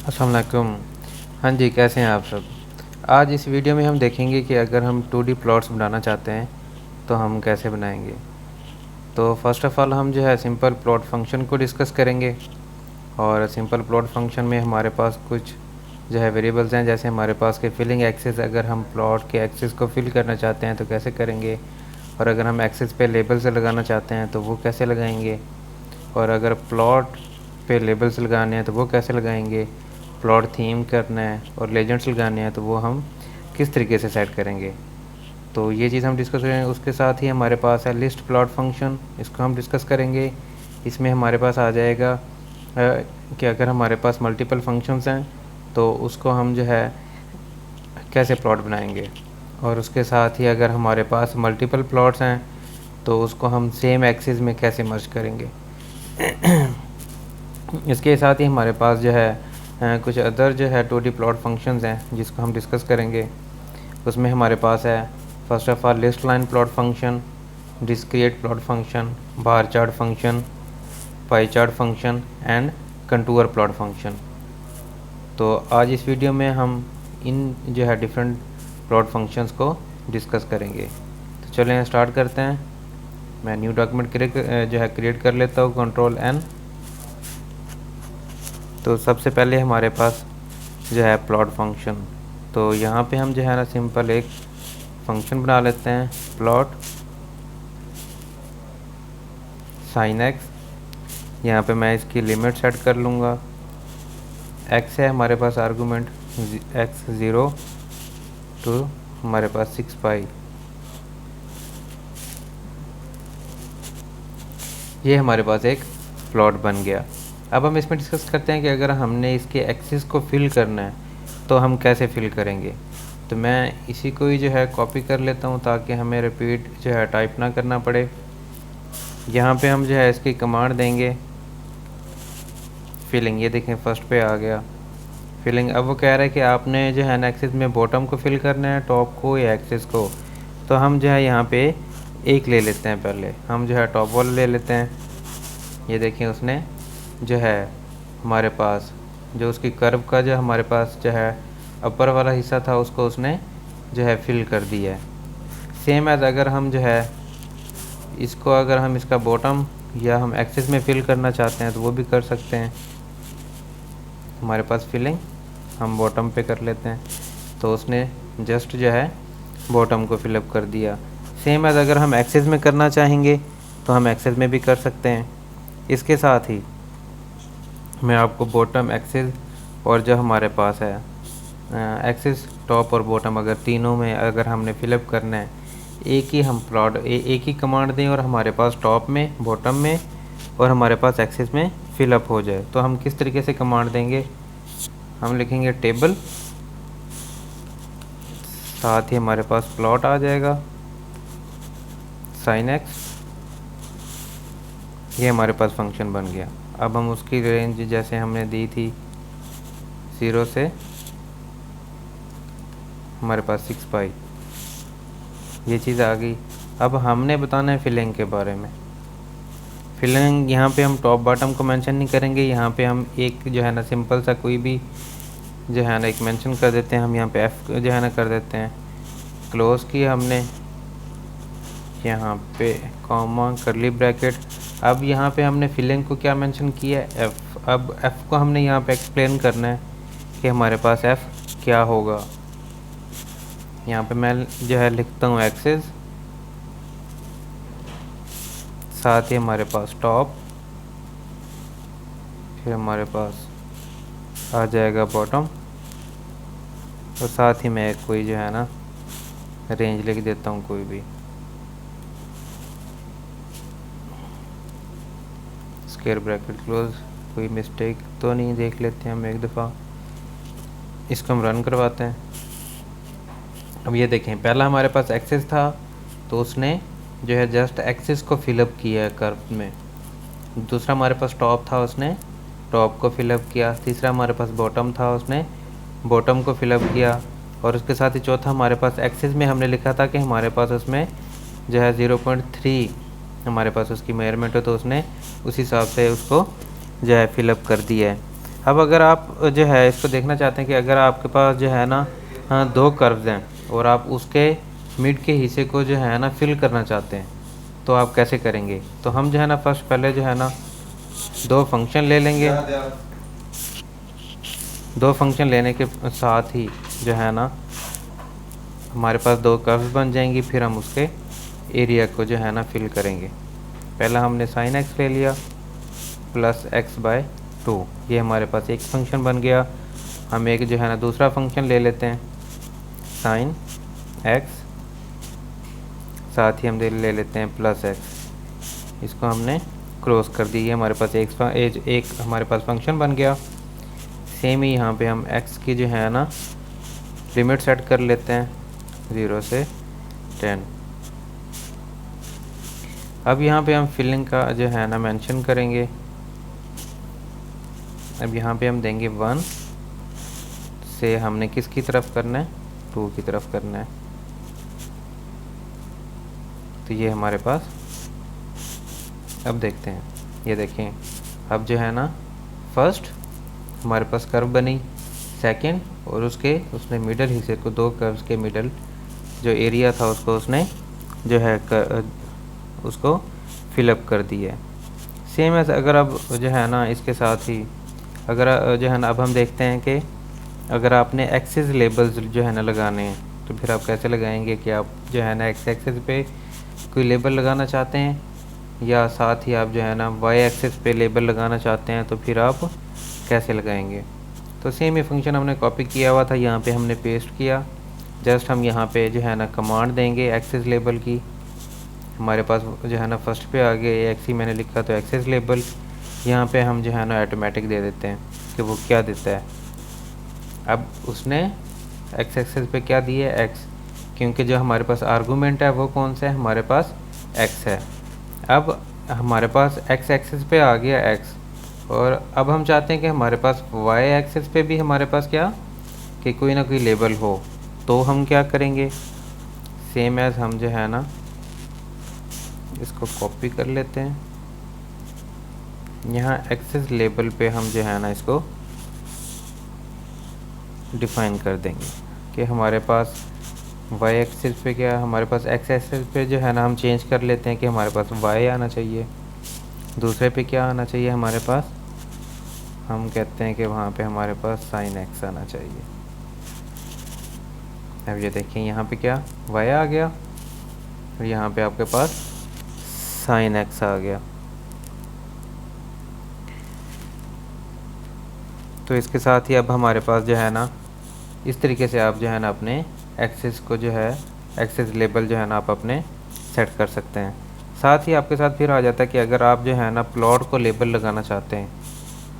अस्सलाम वालेकुम। हाँ जी, कैसे हैं आप सब? आज इस वीडियो में हम देखेंगे कि अगर हम 2D प्लॉट्स बनाना चाहते हैं तो हम कैसे बनाएंगे। तो फर्स्ट ऑफ़ ऑल हम जो है सिंपल प्लॉट फंक्शन को डिस्कस करेंगे। और सिंपल प्लॉट फंक्शन में हमारे पास कुछ जो है वेरिएबल्स हैं, जैसे हमारे पास के फिलिंग एक्सिस, अगर हम प्लॉट के एक्सिस को फिल करना चाहते हैं तो कैसे करेंगे, और अगर हम एक्सिस पे लेबल्स लगाना चाहते हैं तो वो कैसे लगाएंगे, और अगर प्लॉट पे लेबल्स लगाने हैं तो वो कैसे लगाएंगे, प्लॉट थीम करना है और लेजेंड्स लगाने हैं तो वो हम किस तरीके से सेट करेंगे। तो ये चीज़ हम डिस्कस करेंगे। उसके साथ ही हमारे पास है लिस्ट प्लॉट फंक्शन, इसको हम डिस्कस करेंगे। इसमें हमारे पास आ जाएगा कि अगर हमारे पास मल्टीपल फंक्शंस हैं तो उसको हम जो है कैसे प्लॉट बनाएंगे, और उसके साथ ही अगर हमारे पास मल्टीपल प्लॉट्स हैं तो उसको हम सेम एक्सिस में कैसे मर्ज करेंगे। इसके साथ ही हमारे पास जो है कुछ अदर जो है 2D प्लॉट फंक्शंस हैं जिसको हम डिस्कस करेंगे। उसमें हमारे पास है first of all list line plot function, discrete plot function, bar chart function, pie chart function and contour plot function. तो आज इस वीडियो में हम इन जो है डिफरेंट प्लॉट फंक्शंस को डिस्कस करेंगे। तो चलें स्टार्ट करते हैं। मैं न्यू डॉक्यूमेंट क्रिएट कर लेता हूँ, Ctrl+N। तो सबसे पहले हमारे पास जो है प्लॉट फंक्शन, तो यहाँ पे हम जो है ना सिंपल एक फंक्शन बना लेते हैं, प्लॉट साइन एक्स। यहाँ पे मैं इसकी लिमिट सेट कर लूँगा। एक्स है हमारे पास आर्गूमेंट, एक्स 0 टू हमारे पास 6 पाई। ये हमारे पास एक प्लॉट बन गया। अब हम इसमें डिस्कस करते हैं कि अगर हमने इसके एक्सिस को फिल करना है तो हम कैसे फिल करेंगे। तो मैं इसी को ही जो है कॉपी कर लेता हूँ ताकि हमें रिपीट जो है टाइप ना करना पड़े। यहाँ पे हम जो है इसकी कमांड देंगे फिलिंग। ये देखें फर्स्ट पे आ गया फिलिंग। अब वो कह रहा है कि आपने जो है ना एक्सिस में बॉटम को फिल करना है, टॉप को या एक्सिस को। तो हम जो है यहाँ पे एक ले लेते हैं, पहले हम जो है टॉप वाला ले लेते हैं। ये देखें उसने जो है हमारे पास जो उसकी कर्व का जो हमारे पास जो है अपर वाला हिस्सा था उसको उसने जो है फिल कर दिया है। सेम एज अगर हम जो है इसको अगर हम इसका बॉटम या हम एक्सिस में फिल करना चाहते हैं तो वो भी कर सकते हैं। हमारे पास फिलिंग हम बॉटम पे कर लेते हैं तो उसने जस्ट जो है बॉटम को फिलअप कर दिया। सेम एज अगर हम एक्सिस में करना चाहेंगे तो हम एक्सिस में भी कर सकते हैं। इसके साथ ही मैं आपको बॉटम, एक्सिस और जो हमारे पास है एक्सिस, टॉप और बॉटम, अगर तीनों में अगर हमने फिलअप करना है, एक ही हम प्लॉट एक ही कमांड दें और हमारे पास टॉप में, बॉटम में और हमारे पास एक्सिस में फिलअप हो जाए, तो हम किस तरीके से कमांड देंगे। हम लिखेंगे टेबल, साथ ही हमारे पास प्लॉट आ जाएगा साइन एक्स। ये हमारे पास फंक्शन बन गया। अब हम उसकी रेंज जैसे हमने दी थी 0 से हमारे पास 6 पाई, ये चीज़ आ गई। अब हमने बताना है फिलिंग के बारे में। फिलिंग यहाँ पे हम टॉप बॉटम को मेंशन नहीं करेंगे। यहाँ पे हम एक जो है ना सिंपल सा कोई भी जो है ना एक मेंशन कर देते हैं। हम यहाँ पे एफ़ जो है ना कर देते हैं, क्लोज की हमने यहाँ पे कॉमा करली ब्रैकेट। अब यहाँ पे हमने फिलिंग को क्या मेंशन किया है, एफ़। अब एफ़ को हमने यहाँ पे एक्सप्लेन करना है कि हमारे पास एफ़ क्या होगा। यहाँ पे मैं जो है लिखता हूँ एक्सिस, साथ ही हमारे पास टॉप, फिर हमारे पास आ जाएगा बॉटम, और साथ ही मैं कोई जो है ना रेंज लिख देता हूँ कोई भी, स्क्वायर ब्रैकेट क्लोज। कोई मिस्टेक तो नहीं, देख लेते हैं हम एक दफ़ा। इसको हम रन करवाते हैं। अब ये देखें, पहला हमारे पास एक्सिस था तो उसने जो है जस्ट एक्सिस को फिलअप किया है कर्व में। दूसरा हमारे पास टॉप था, उसने टॉप को फिलअप किया। तीसरा हमारे पास बॉटम था, उसने बॉटम को फिलअप किया। और उसके साथ ही चौथा हमारे पास एक्सिस में हमने लिखा था कि हमारे पास उसमें जो है 0.3 हमारे पास उसकी मेजरमेंट हो, तो उसने उस हिसाब से उसको जो है फिलअप कर दिया है। अब अगर आप जो है इसको देखना चाहते हैं कि अगर आपके पास जो है ना दो कर्व्स हैं और आप उसके मिड के हिस्से को जो है ना फिल करना चाहते हैं तो आप कैसे करेंगे। तो हम जो है ना फर्स्ट पहले जो है ना दो फंक्शन ले लेंगे। दो फंक्शन लेने के साथ ही जो है ना हमारे पास दो कर्व्स बन जाएंगी। फिर हम उसके एरिया को जो है ना फिल करेंगे। पहला हमने साइन एक्स ले लिया प्लस एक्स बाय 2, ये हमारे पास एक फंक्शन बन गया। हम एक जो है ना दूसरा फंक्शन ले लेते हैं साइन एक्स, साथ ही हम ले लेते हैं प्लस एक्स। इसको हमने क्रॉस कर दी, ये हमारे पास एक हमारे पास फंक्शन बन गया। सेम ही यहाँ पे हम x की जो है ना लिमिट सेट कर लेते हैं 0 से 10। अब यहाँ पे हम फिलिंग का जो है ना मेंशन करेंगे। अब यहाँ पे हम देंगे 1 से हमने किसकी तरफ करना है, 2 की तरफ करना है। तो ये हमारे पास, अब देखते हैं, ये देखें अब जो है ना फर्स्ट हमारे पास कर्व बनी, सेकंड और उसने मिडल हिस्से को, दो कर्व्स के मिडल जो एरिया था उसको उसने जो है उसको फिलअप कर दिया है। सेम है अगर अब जो है ना इसके साथ ही अगर जो है ना अब हम देखते हैं कि अगर आपने एक्सिस लेबल्स जो है ना लगाने हैं तो फिर आप कैसे लगाएंगे कि आप जो है ना एक्स एक्सिस पे कोई लेबल लगाना चाहते हैं या साथ ही आप जो है ना वाई एक्सिस पे लेबल लगाना चाहते हैं तो फिर आप कैसे लगाएंगे। तो सेम ये फंक्शन हमने कॉपी किया हुआ था, यहाँ पे हमने पेस्ट किया। जस्ट हम यहाँ पे जो है ना कमांड देंगे एक्सिस लेबल की। हमारे पास जो है ना फर्स्ट पे आ गया एक्स ही मैंने लिखा तो एक्सिस लेबल। यहाँ पे हम जो है ना ऑटोमेटिक दे देते हैं कि वो क्या देता है। अब उसने एक्स एक्सिस पे क्या दिया है, एक्स, क्योंकि जो हमारे पास आर्गूमेंट है वो कौन सा है, हमारे पास एक्स है। अब हमारे पास एक्स एक्सिस पे आ गया एक्स, और अब हम चाहते हैं कि हमारे पास वाई एक्सिस पे भी हमारे पास क्या, कि कोई ना कोई लेबल हो। तो हम क्या करेंगे, सेम एज हम जो है ना इसको कॉपी कर लेते हैं। यहाँ एक्सिस लेबल पे हम जो है ना इसको डिफाइन कर देंगे कि हमारे पास वाई एक्सिस पे क्या, हमारे पास एक्स एक्सिस पे जो है ना हम चेंज कर लेते हैं कि हमारे पास वाई आना चाहिए, दूसरे पे क्या आना चाहिए हमारे पास, हम कहते हैं कि वहाँ पे हमारे पास साइन एक्स आना चाहिए। अब ये देखिए यहाँ पे क्या वाई आ गया और यहाँ पे आपके पास साइन एक्स आ गया। तो इसके साथ ही अब हमारे पास जो है ना इस तरीके से आप जो है ना अपने एक्सिस को जो है एक्सिस लेबल जो है ना आप अपने सेट कर सकते हैं। साथ ही आपके साथ फिर आ जाता है कि अगर आप जो है ना प्लॉट को लेबल लगाना चाहते हैं,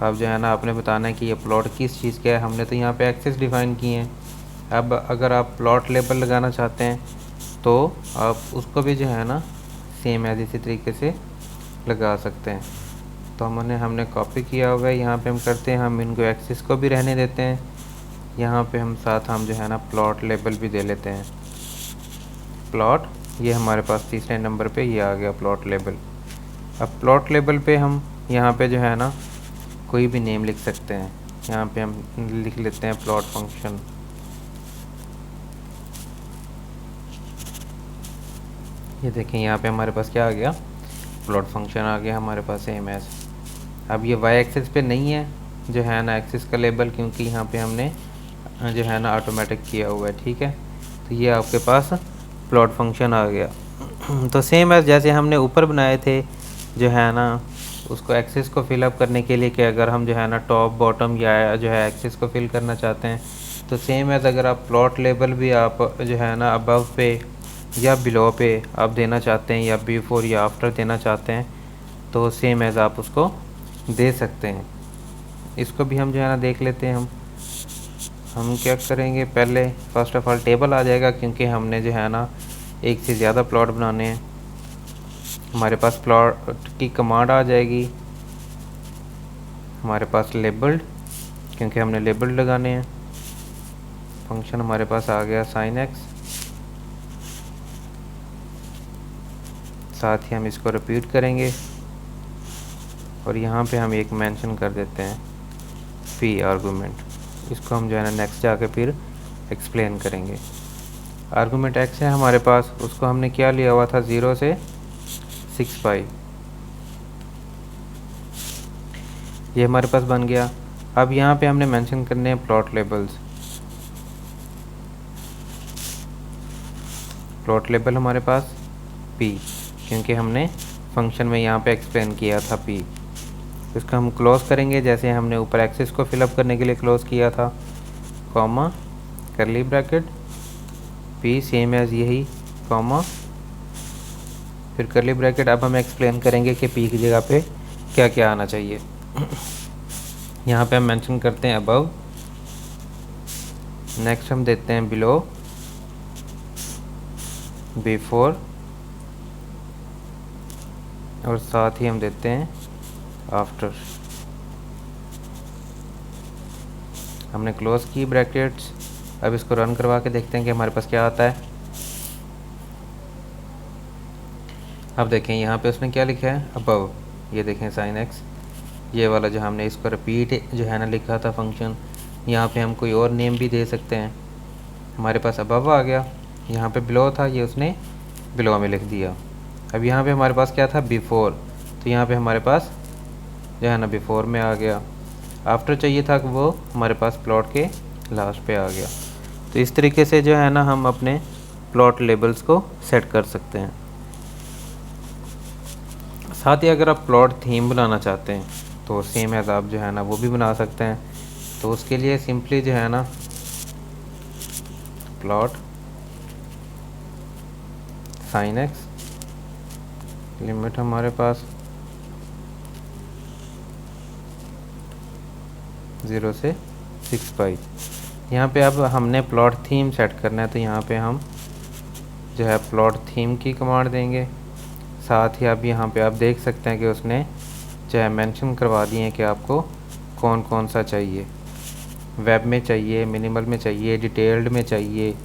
आप जो है ना आपने बताना है कि ये प्लॉट किस चीज़ का है। हमने तो यहाँ पे एक्सिस डिफ़ाइन किए हैं। अब अगर आप प्लॉट लेबल लगाना चाहते हैं तो आप उसको भी जो है ना सेम है इसी तरीके से लगा सकते हैं। तो हमने कॉपी किया हुआ है, यहाँ पे हम करते हैं, हम इनको एक्सिस को भी रहने देते हैं। यहाँ पे हम साथ हम जो है ना प्लॉट लेबल भी दे लेते हैं। प्लॉट, ये हमारे पास तीसरे नंबर पे ये आ गया प्लॉट लेबल। अब प्लॉट लेबल पे हम यहाँ पे जो है ना कोई भी नेम लिख सकते हैं। यहाँ पे हम लिख लेते हैं प्लॉट फंक्शन। ये देखें यहाँ पे हमारे पास क्या आ गया, प्लॉट फंक्शन आ गया हमारे पास सेम एज। अब ये वाई एक्सिस पे नहीं है जो है ना एक्सिस का लेबल, क्योंकि यहाँ पे हमने जो है ना ऑटोमेटिक किया हुआ है, ठीक है। तो ये आपके पास प्लॉट फंक्शन आ गया। तो सेम एज जैसे हमने ऊपर बनाए थे जो है ना उसको एक्सिस को फिलअप करने के लिए कि अगर हम जो है ना टॉप बॉटम या जो है एक्सिस को फिल करना चाहते हैं तो सेम एज अगर आप प्लॉट लेबल भी आप जो है ना अबव पे या बिलो पे आप देना चाहते हैं या बिफोर या आफ्टर देना चाहते हैं तो सेम एज आप उसको दे सकते हैं। इसको भी हम जो है ना देख लेते हैं। हम क्या करेंगे, पहले फर्स्ट ऑफ ऑल टेबल आ जाएगा क्योंकि हमने जो है ना एक से ज़्यादा प्लॉट बनाने हैं। हमारे पास प्लॉट की कमांड आ जाएगी, हमारे पास लेबल्ड क्योंकि हमने लेबल्ड लगाने हैं। फंक्शन हमारे पास आ गया साइन एक्स, साथ ही हम इसको रिपीट करेंगे और यहाँ पे हम एक मेंशन कर देते हैं पी आर्गूमेंट, इसको हम जो है ना नेक्स्ट जाके फिर एक्सप्लेन करेंगे। आर्गूमेंट एक्स है हमारे पास, उसको हमने क्या लिया हुआ था 0 से 6 पाई, ये हमारे पास बन गया। अब यहाँ पे हमने मेंशन करने हैं प्लॉट लेबल्स। प्लॉट लेबल हमारे पास p, क्योंकि हमने फंक्शन में यहाँ पे एक्सप्लेन किया था p। इसको हम क्लोज करेंगे जैसे हमने ऊपर एक्सिस को फिलअप करने के लिए क्लोज किया था, comma curly bracket p same as यही, कॉमा फिर करली ब्रैकेट। अब हम एक्सप्लेन करेंगे कि p की जगह पे क्या क्या आना चाहिए। यहाँ पे हम मेंशन करते हैं अबव, नेक्स्ट हम देते हैं बिलो, बिफोर, और साथ ही हम देते हैं आफ्टर। हमने क्लोज की ब्रैकेट्स। अब इसको रन करवा के देखते हैं कि हमारे पास क्या आता है। अब देखें यहाँ पे उसने क्या लिखा है अबव, ये देखें साइन एक्स, ये वाला जो हमने इसको रिपीट जो है ना लिखा था फंक्शन, यहाँ पे हम कोई और नेम भी दे सकते हैं। हमारे पास अबव आ गया, यहाँ पे बिलो था, ये उसने बिलो में लिख दिया। अब यहाँ पे हमारे पास क्या था बिफोर, तो यहाँ पे हमारे पास जो है ना बिफोर में आ गया। आफ्टर चाहिए था कि वो हमारे पास प्लॉट के लास्ट पे आ गया। तो इस तरीके से जो है ना हम अपने प्लॉट लेबल्स को सेट कर सकते हैं। साथ ही अगर आप प्लॉट थीम बनाना चाहते हैं तो सेम एज आप जो है ना वो भी बना सकते हैं। तो उसके लिए सिंपली जो है ना प्लॉट साइन एक्स, लिमिट हमारे पास 0 से 6 पाई। यहाँ पे अब हमने प्लॉट थीम सेट करना है, तो यहाँ पे हम जो है प्लॉट थीम की कमांड देंगे। साथ ही अब यहाँ पे आप देख सकते हैं कि उसने जो है मेंशन करवा दिए हैं कि आपको कौन कौन सा चाहिए, वेब में चाहिए, मिनिमल में चाहिए, डिटेल्ड में चाहिए,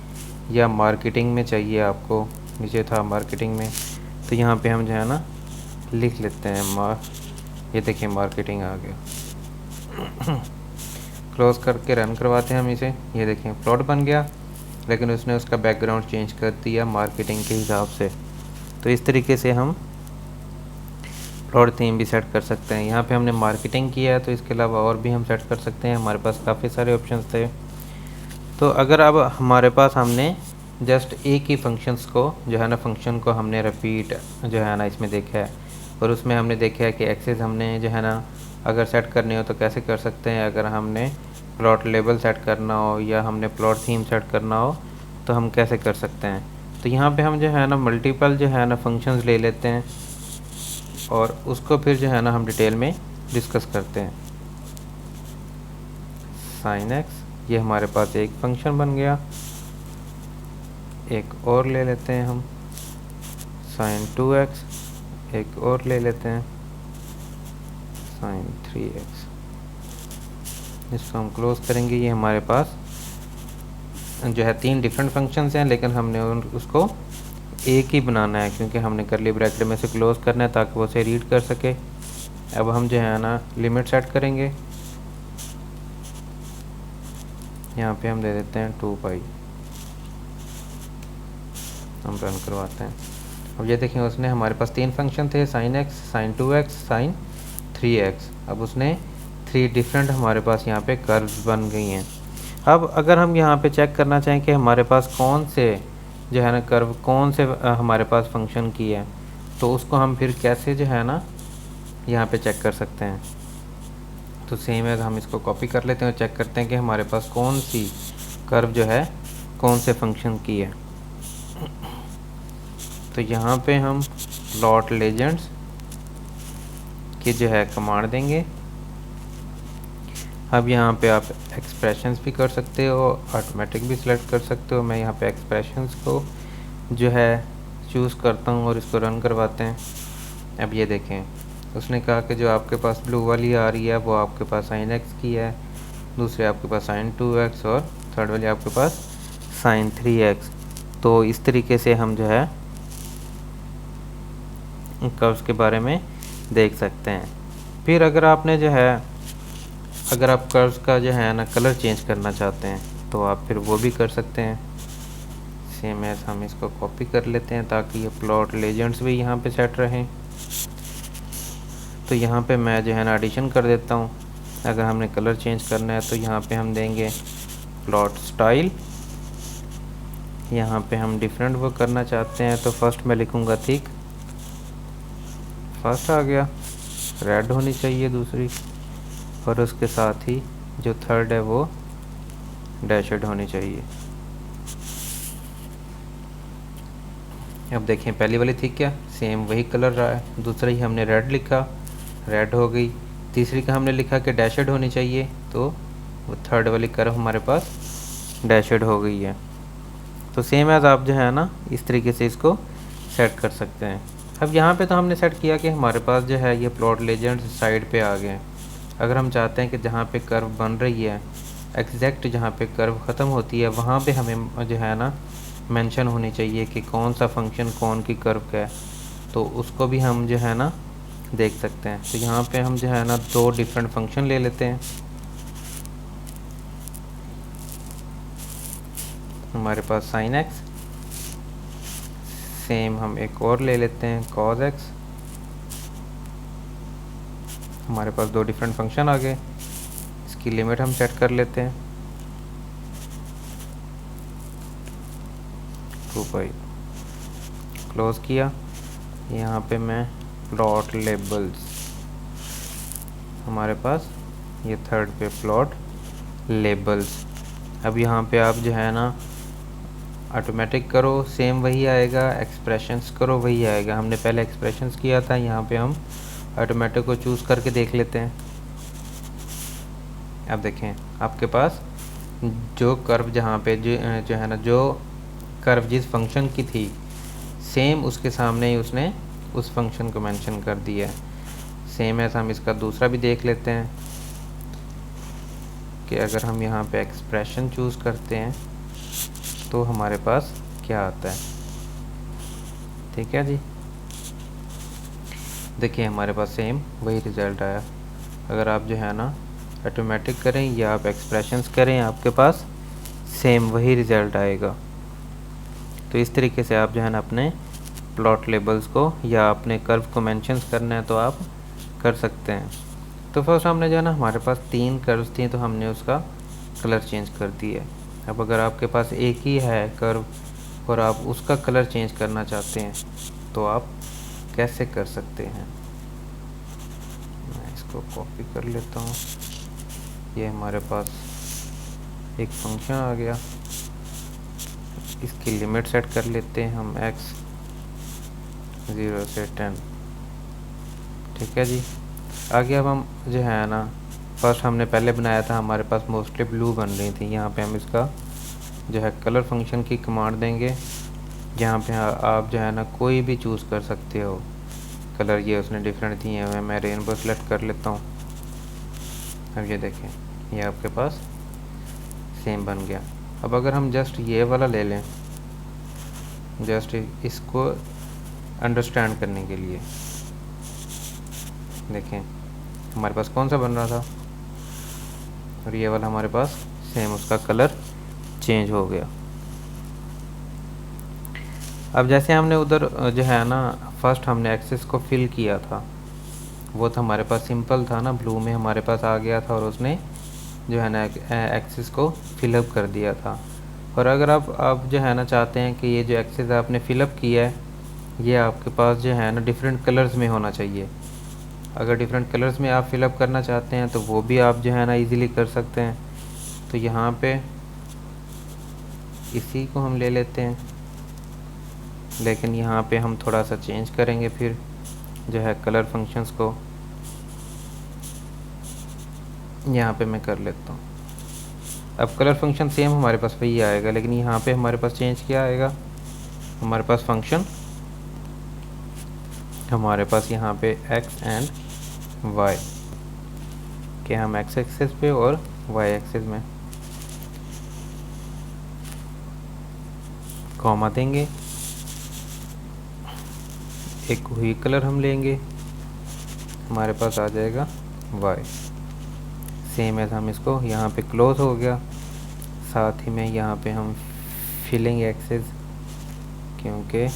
या मार्केटिंग में चाहिए आपको। नीचे था मार्केटिंग में, तो यहाँ पे हम जो है ना लिख लेते हैं ये देखिए मार्केटिंग आ गया। क्लोज करके रन करवाते हैं हम इसे, ये देखें प्लॉट बन गया, लेकिन उसने उसका बैकग्राउंड चेंज कर दिया मार्केटिंग के हिसाब से। तो इस तरीके से हम प्लॉट थीम भी सेट कर सकते हैं। यहाँ पे हमने मार्केटिंग किया है, तो इसके अलावा और भी हम सेट कर सकते हैं, हमारे पास काफ़ी सारे ऑप्शंस थे। तो अगर अब हमारे पास हमने जस्ट एक ही फंक्शंस को जो है ना फंक्शन को हमने रिपीट जो है ना इसमें देखा है, और उसमें हमने देखा है कि एक्सेस हमने जो है ना अगर सेट करनी हो तो कैसे कर सकते हैं। अगर हमने प्लॉट लेबल सेट करना हो या हमने प्लॉट थीम सेट करना हो तो हम कैसे कर सकते हैं। तो यहाँ पे हम जो है ना मल्टीपल जो है ना फंक्शंस ले लेते हैं और उसको फिर जो है ना हम डिटेल में डिस्कस करते हैं। साइन एक्स, ये हमारे पास एक फंक्शन बन गया। एक और ले लेते हैं हम साइन 2x, एक और ले लेते हैं साइन 3x। इसको हम क्लोज करेंगे। ये हमारे पास जो है 3 डिफरेंट फंक्शंस हैं, लेकिन हमने उसको एक ही बनाना है क्योंकि हमने करली ब्रैकेट में से क्लोज करना है ताकि वो उसे रीड कर सके। अब हम जो है ना लिमिट सेट करेंगे, यहाँ पे हम दे देते हैं 2 पाई। हम रन करवाते हैं। अब ये देखें उसने हमारे पास 3 फंक्शन थे, sine x, sine 2x, sine 3x। अब उसने 3 डिफरेंट हमारे पास यहाँ पे कर्व्स बन गई हैं। अब अगर हम यहाँ पे चेक करना चाहें कि हमारे पास कौन से जो है ना कर्व कौन से हमारे पास फंक्शन की है, तो उसको हम फिर कैसे जो है ना यहाँ पे चेक कर सकते हैं। तो सेम है, हम इसको कॉपी कर लेते हैं और चेक करते हैं कि हमारे पास कौन सी कर्व जो है कौन से फंक्शन की है। तो यहाँ पे हम प्लॉट लेजेंड्स की जो है कमांड देंगे। अब यहाँ पे आप एक्सप्रेशंस भी कर सकते हो, ऑटोमेटिक भी सिलेक्ट कर सकते हो। मैं यहाँ पे एक्सप्रेशंस को जो है चूज़ करता हूँ और इसको रन करवाते हैं। अब ये देखें उसने कहा कि जो आपके पास ब्लू वाली आ रही है वो आपके पास साइन एक्स की है, दूसरे आपके पास साइन 2x और थर्ड वाली आपके पास साइन 3x। तो इस तरीके से हम जो है कर्व्स के बारे में देख सकते हैं। फिर अगर आपने जो है अगर आप कर्व्स का जो है ना कलर चेंज करना चाहते हैं तो आप फिर वो भी कर सकते हैं। सेम एज हम इसको कॉपी कर लेते हैं ताकि ये प्लॉट लेजेंड्स भी यहाँ पे सेट रहें। तो यहाँ पे मैं जो है ना एडिशन कर देता हूँ। अगर हमने कलर चेंज करना है तो यहाँ पे हम देंगे प्लॉट स्टाइल। यहाँ पे हम डिफरेंट वो करना चाहते हैं तो फर्स्ट मैं लिखूँगा थिक, फर्स्ट आ गया। रेड होनी चाहिए दूसरी, और उसके साथ ही जो थर्ड है वो डैशेड होनी चाहिए। अब देखें पहली वाली थी क्या, सेम वही कलर रहा है। दूसरा ही हमने रेड लिखा, रेड हो गई। तीसरी का हमने लिखा कि डैशेड होनी चाहिए, तो वो थर्ड वाली कर्व हमारे पास डैशेड हो गई है। तो सेम एज आप जो है ना इस तरीके से इसको सेट कर सकते हैं। अब यहाँ पे तो हमने सेट किया कि हमारे पास जो है ये प्लॉट लेजेंड्स साइड पे आ गए। अगर हम चाहते हैं कि जहाँ पे कर्व बन रही है एग्जैक्ट जहाँ पे कर्व ख़त्म होती है वहाँ पे हमें जो है ना मेंशन होनी चाहिए कि कौन सा फंक्शन कौन की कर्व का है, तो उसको भी हम जो है ना देख सकते हैं। तो यहाँ पे हम जो है ना दो डिफरेंट फंक्शन ले लेते हैं। हमारे पास साइन एक्स, सेम हम एक और ले लेते हैं कॉज एक्स। हमारे पास दो डिफरेंट फंक्शन आ गए। इसकी लिमिट हम सेट कर लेते हैं 2π, क्लोज किया। यहाँ पे मैं प्लॉट लेबल्स, हमारे पास ये थर्ड पे प्लॉट लेबल्स। अब यहाँ पे आप जो है ना ऑटोमेटिक करो सेम वही आएगा, एक्सप्रेशंस करो वही आएगा। हमने पहले एक्सप्रेशंस किया था, यहाँ पे हम ऑटोमेटिक को चूज़ करके देख लेते हैं। अब देखें आपके पास जो कर्व जहाँ पे जो है ना जो कर्व जिस फंक्शन की थी सेम उसके सामने ही उसने उस फंक्शन को मेंशन कर दिया है। सेम ऐसा हम इसका दूसरा भी देख लेते हैं कि अगर हम यहाँ पे एक्सप्रेशन चूज़ करते हैं तो हमारे पास क्या आता है। ठीक है जी, देखिए हमारे पास सेम वही रिज़ल्ट आया। अगर आप जो है ना ऑटोमेटिक करें या आप एक्सप्रेशंस करें आपके पास सेम वही रिज़ल्ट आएगा। तो इस तरीके से आप जो है ना अपने प्लॉट लेबल्स को या अपने कर्व को मेंशंस करना है तो आप कर सकते हैं। तो फर्स्ट हमने जो है ना हमारे पास 3 कर्व्स थी तो हमने उसका कलर चेंज कर दिया। अब अगर आपके पास एक ही है कर्व और आप उसका कलर चेंज करना चाहते हैं तो आप कैसे कर सकते हैं। मैं इसको कॉपी कर लेता हूँ। ये हमारे पास एक फंक्शन आ गया, इसकी लिमिट सेट कर लेते हैं हम x 0 से 10। ठीक है जी, आगे अब हम जो है ना फर्स्ट हमने पहले बनाया था हमारे पास मोस्टली ब्लू बन रही थी। यहाँ पे हम इसका जो है कलर फंक्शन की कमांड देंगे, जहाँ पे आप जो है ना कोई भी चूज़ कर सकते हो कलर। ये उसने डिफरेंट दिए हैं, मैं रेनबो सेलेक्ट कर लेता हूँ। अब ये देखें ये आपके पास सेम बन गया। अब अगर हम जस्ट ये वाला ले लें जस्ट इसको अंडरस्टैंड करने के लिए, देखें हमारे पास कौन सा बन रहा था और ये वाला हमारे पास सेम उसका कलर चेंज हो गया। अब जैसे हमने उधर जो है ना फर्स्ट हमने एक्सेस को फिल किया था वो तो हमारे पास सिंपल था ना, ब्लू में हमारे पास आ गया था और उसने जो है ना एक्सेस को फिलअप कर दिया था। और अगर आप जो है ना चाहते हैं कि ये जो एक्सेस आपने फिलअप किया है ये आपके पास जो है ना डिफरेंट कलर्स में होना चाहिए। अगर डिफरेंट कलर्स में आप फिलअप करना चाहते हैं तो वो भी आप जो है ना इजीली कर सकते हैं। तो यहाँ पे इसी को हम ले लेते हैं, लेकिन यहाँ पे हम थोड़ा सा चेंज करेंगे फिर जो है कलर फंक्शंस को। यहाँ पे मैं कर लेता हूँ। अब कलर फंक्शन सेम हमारे पास वही आएगा, लेकिन यहाँ पे हमारे पास चेंज क्या आएगा, हमारे पास फंक्शन हमारे पास यहाँ पे x एंड y के हम x एक्सेस पे और y एक्सेस में कॉमा देंगे। एक हुई कलर हम लेंगे, हमारे पास आ जाएगा y। सेम एज हम इसको यहाँ पे क्लोज हो गया। साथ ही में यहाँ पे हम फिलिंग एक्सेस, क्योंकि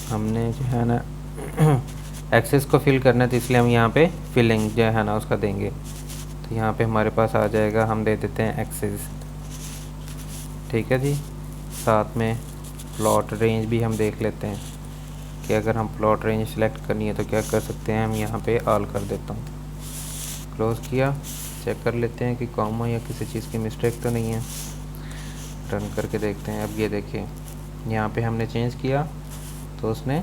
हमने जो है ना एक्सेस को फिल करना है, तो इसलिए हम यहाँ पे फिलिंग जो है ना उसका देंगे। तो यहाँ पे हमारे पास आ जाएगा, हम दे देते हैं एक्सेस। ठीक है जी। साथ में प्लॉट रेंज भी हम देख लेते हैं कि अगर हम प्लॉट रेंज सेलेक्ट करनी है तो क्या कर सकते हैं। हम यहाँ पे ऑल कर देता हूँ, क्लोज़ किया। चेक कर लेते हैं कि कॉमा या किसी चीज़ की मिस्टेक तो नहीं है। रन करके देखते हैं। अब ये देखिए, यहाँ पे हमने चेंज किया तो उसने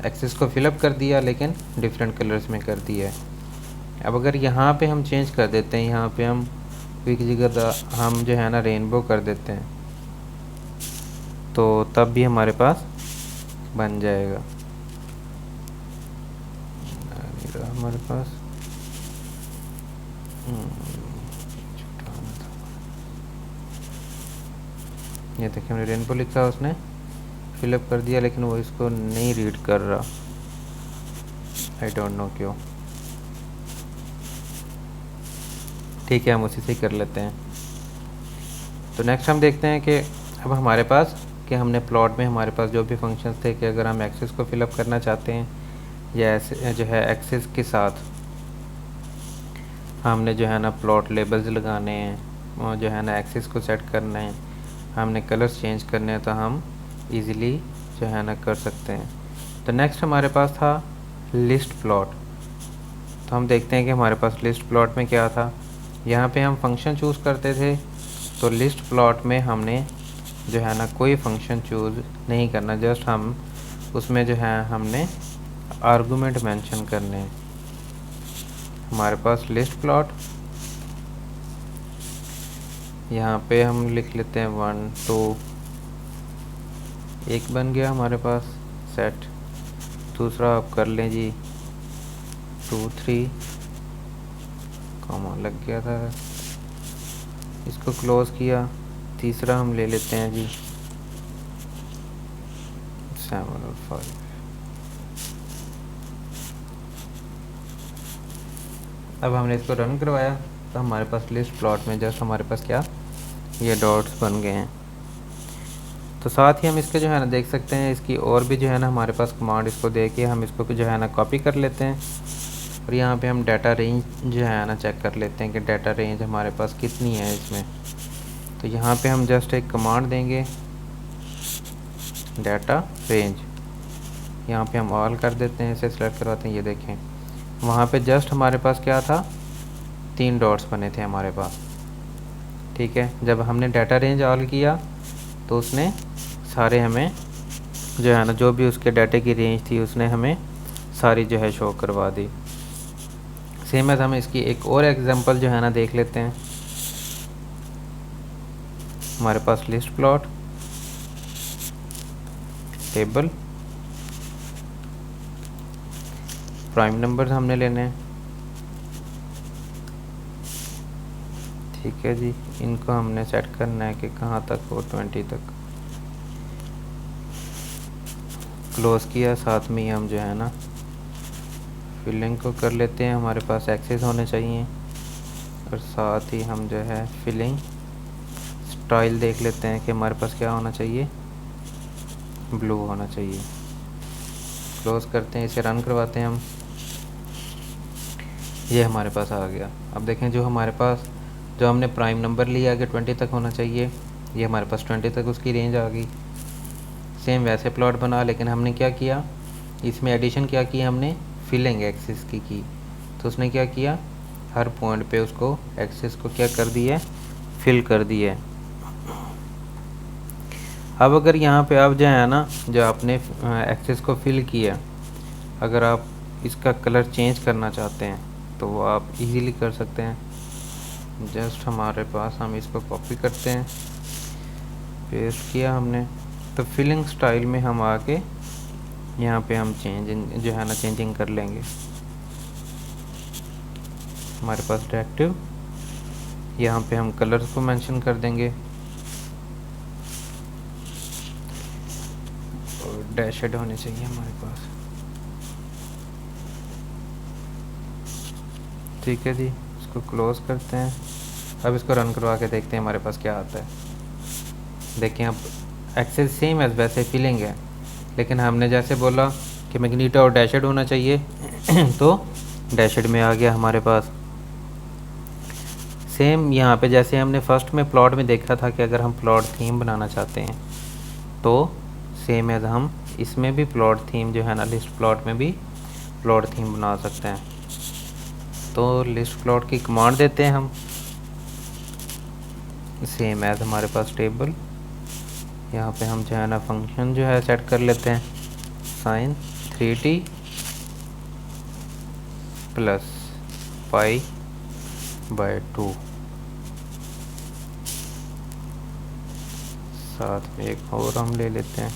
एक्सेस को फिलअप कर दिया, लेकिन डिफरेंट कलर्स में कर दिया है। अब अगर यहाँ पे हम चेंज कर देते हैं, यहाँ पे हम क्विक जगह हम जो है ना रेनबो कर देते हैं, तो तब भी हमारे पास बन जाएगा। हमारे पास ये देखिए, हमने रेनबो लिखा, उसने फिलअप कर दिया, लेकिन वो इसको नहीं रीड कर रहा। आई डोंट नो क्यों। ठीक है, हम उसी से ही कर लेते हैं। तो नेक्स्ट हम देखते हैं कि अब हमारे पास कि हमने प्लॉट में हमारे पास जो भी फंक्शंस थे कि अगर हम एक्सेस को फिलअप करना चाहते हैं या जो है एक्सेस के साथ हमने जो है ना प्लॉट लेबल्स लगाने हैं और जो है ना एक्सेस को सेट करना है, हमने कलर्स चेंज करने हैं, तो हम इजीली जो है ना कर सकते हैं। तो नेक्स्ट हमारे पास था लिस्ट प्लॉट। तो हम देखते हैं कि हमारे पास लिस्ट प्लॉट में क्या था। यहाँ पे हम फंक्शन चूज़ करते थे, तो लिस्ट प्लॉट में हमने जो है ना कोई फंक्शन चूज़ नहीं करना, जस्ट हम उसमें जो है हमने आर्गुमेंट मेंशन करने हैं। हमारे पास लिस्ट प्लॉट, यहाँ पे हम लिख लेते हैं 1 2, एक बन गया हमारे पास सेट। दूसरा आप कर लें जी 2 3, कॉमा लग गया था, इसको क्लोज़ किया। तीसरा हम ले लेते हैं जी 7 और 5। अब हमने इसको रन करवाया तो हमारे पास लिस्ट प्लॉट में जस्ट हमारे पास क्या, ये डॉट्स बन गए हैं। तो साथ ही हम इसके जो है ना देख सकते हैं, इसकी और भी जो है ना हमारे पास कमांड इसको दे के हम इसको जो है ना कॉपी कर लेते हैं। और यहाँ पे हम डाटा रेंज जो है ना चेक कर लेते हैं कि डाटा रेंज हमारे पास कितनी है इसमें। तो यहाँ पे हम जस्ट एक कमांड देंगे, डाटा रेंज। यहाँ पे हम ऑल कर देते हैं, इसे सेलेक्ट करवाते हैं। ये देखें, वहाँ पे जस्ट हमारे पास क्या था, 3 डॉट्स बने थे हमारे पास। ठीक है, जब हमने डाटा रेंज ऑल किया तो उसने सारे हमें जो है ना जो भी उसके डाटे की रेंज थी उसने हमें सारी जो है शो करवा दी। सेम एज हम इसकी एक और एग्जांपल जो है ना देख लेते हैं। हमारे पास list plot, table, prime numbers हमने लेने हैं। ठीक है जी, इनको हमने सेट करना है कि कहाँ तक हो, 20 तक। क्लोज़ किया। साथ में ही हम जो है ना फिलिंग को कर लेते हैं। हमारे पास एक्सेस होने चाहिए और साथ ही हम जो है फिलिंग स्टाइल देख लेते हैं कि हमारे पास क्या होना चाहिए, ब्लू होना चाहिए। क्लोज़ करते हैं, इसे रन करवाते हैं हम। ये हमारे पास आ गया। अब देखें, जो हमारे पास जो हमने प्राइम नंबर लिया कि 20 तक होना चाहिए, ये हमारे पास 20 तक उसकी रेंज आ गई। सेम वैसे प्लॉट बना, लेकिन हमने क्या किया, इसमें एडिशन क्या की, हमने फिलिंग एक्सेस की। तो उसने क्या किया, हर पॉइंट पे उसको एक्सेस को क्या कर दिया, फिल कर दिया। अब अगर यहाँ पे आप जो है ना जो आपने एक्सेस को फिल किया, अगर आप इसका कलर चेंज करना चाहते हैं तो वो आप इजीली कर सकते हैं। जस्ट हमारे पास हम इसको कॉपी करते हैं, पेस्ट किया हमने, तो फिलिंग स्टाइल में हम आके यहाँ पे हम जो है ना चेंजिंग कर लेंगे। हमारे पास डायरेक्टिव, यहाँ पे हम कलर्स को मेंशन कर देंगे और डैशेड होने चाहिए हमारे पास। ठीक है जी, इसको क्लोज़ करते हैं। अब इसको रन करवा के देखते हैं हमारे पास क्या आता है। देखें अब एक्सेस सेम एज वैसे फिलिंग है, लेकिन हमने जैसे बोला कि मैग्नीटो और डैशड होना चाहिए तो डैशड में आ गया हमारे पास। सेम यहाँ पे जैसे हमने फर्स्ट में प्लॉट में देखा था कि अगर हम प्लॉट थीम बनाना चाहते हैं तो सेम एज हम इसमें भी प्लॉट थीम जो है ना, लिस्ट प्लॉट में भी प्लॉट थीम बना सकते हैं। तो लिस्ट प्लॉट की कमांड देते हैं हम, सेम एज हमारे पास टेबल। यहाँ पे हम जो है ना फंक्शन जो है सेट कर लेते हैं, sign 3t plus pi by 2, साथ में एक और हम ले लेते हैं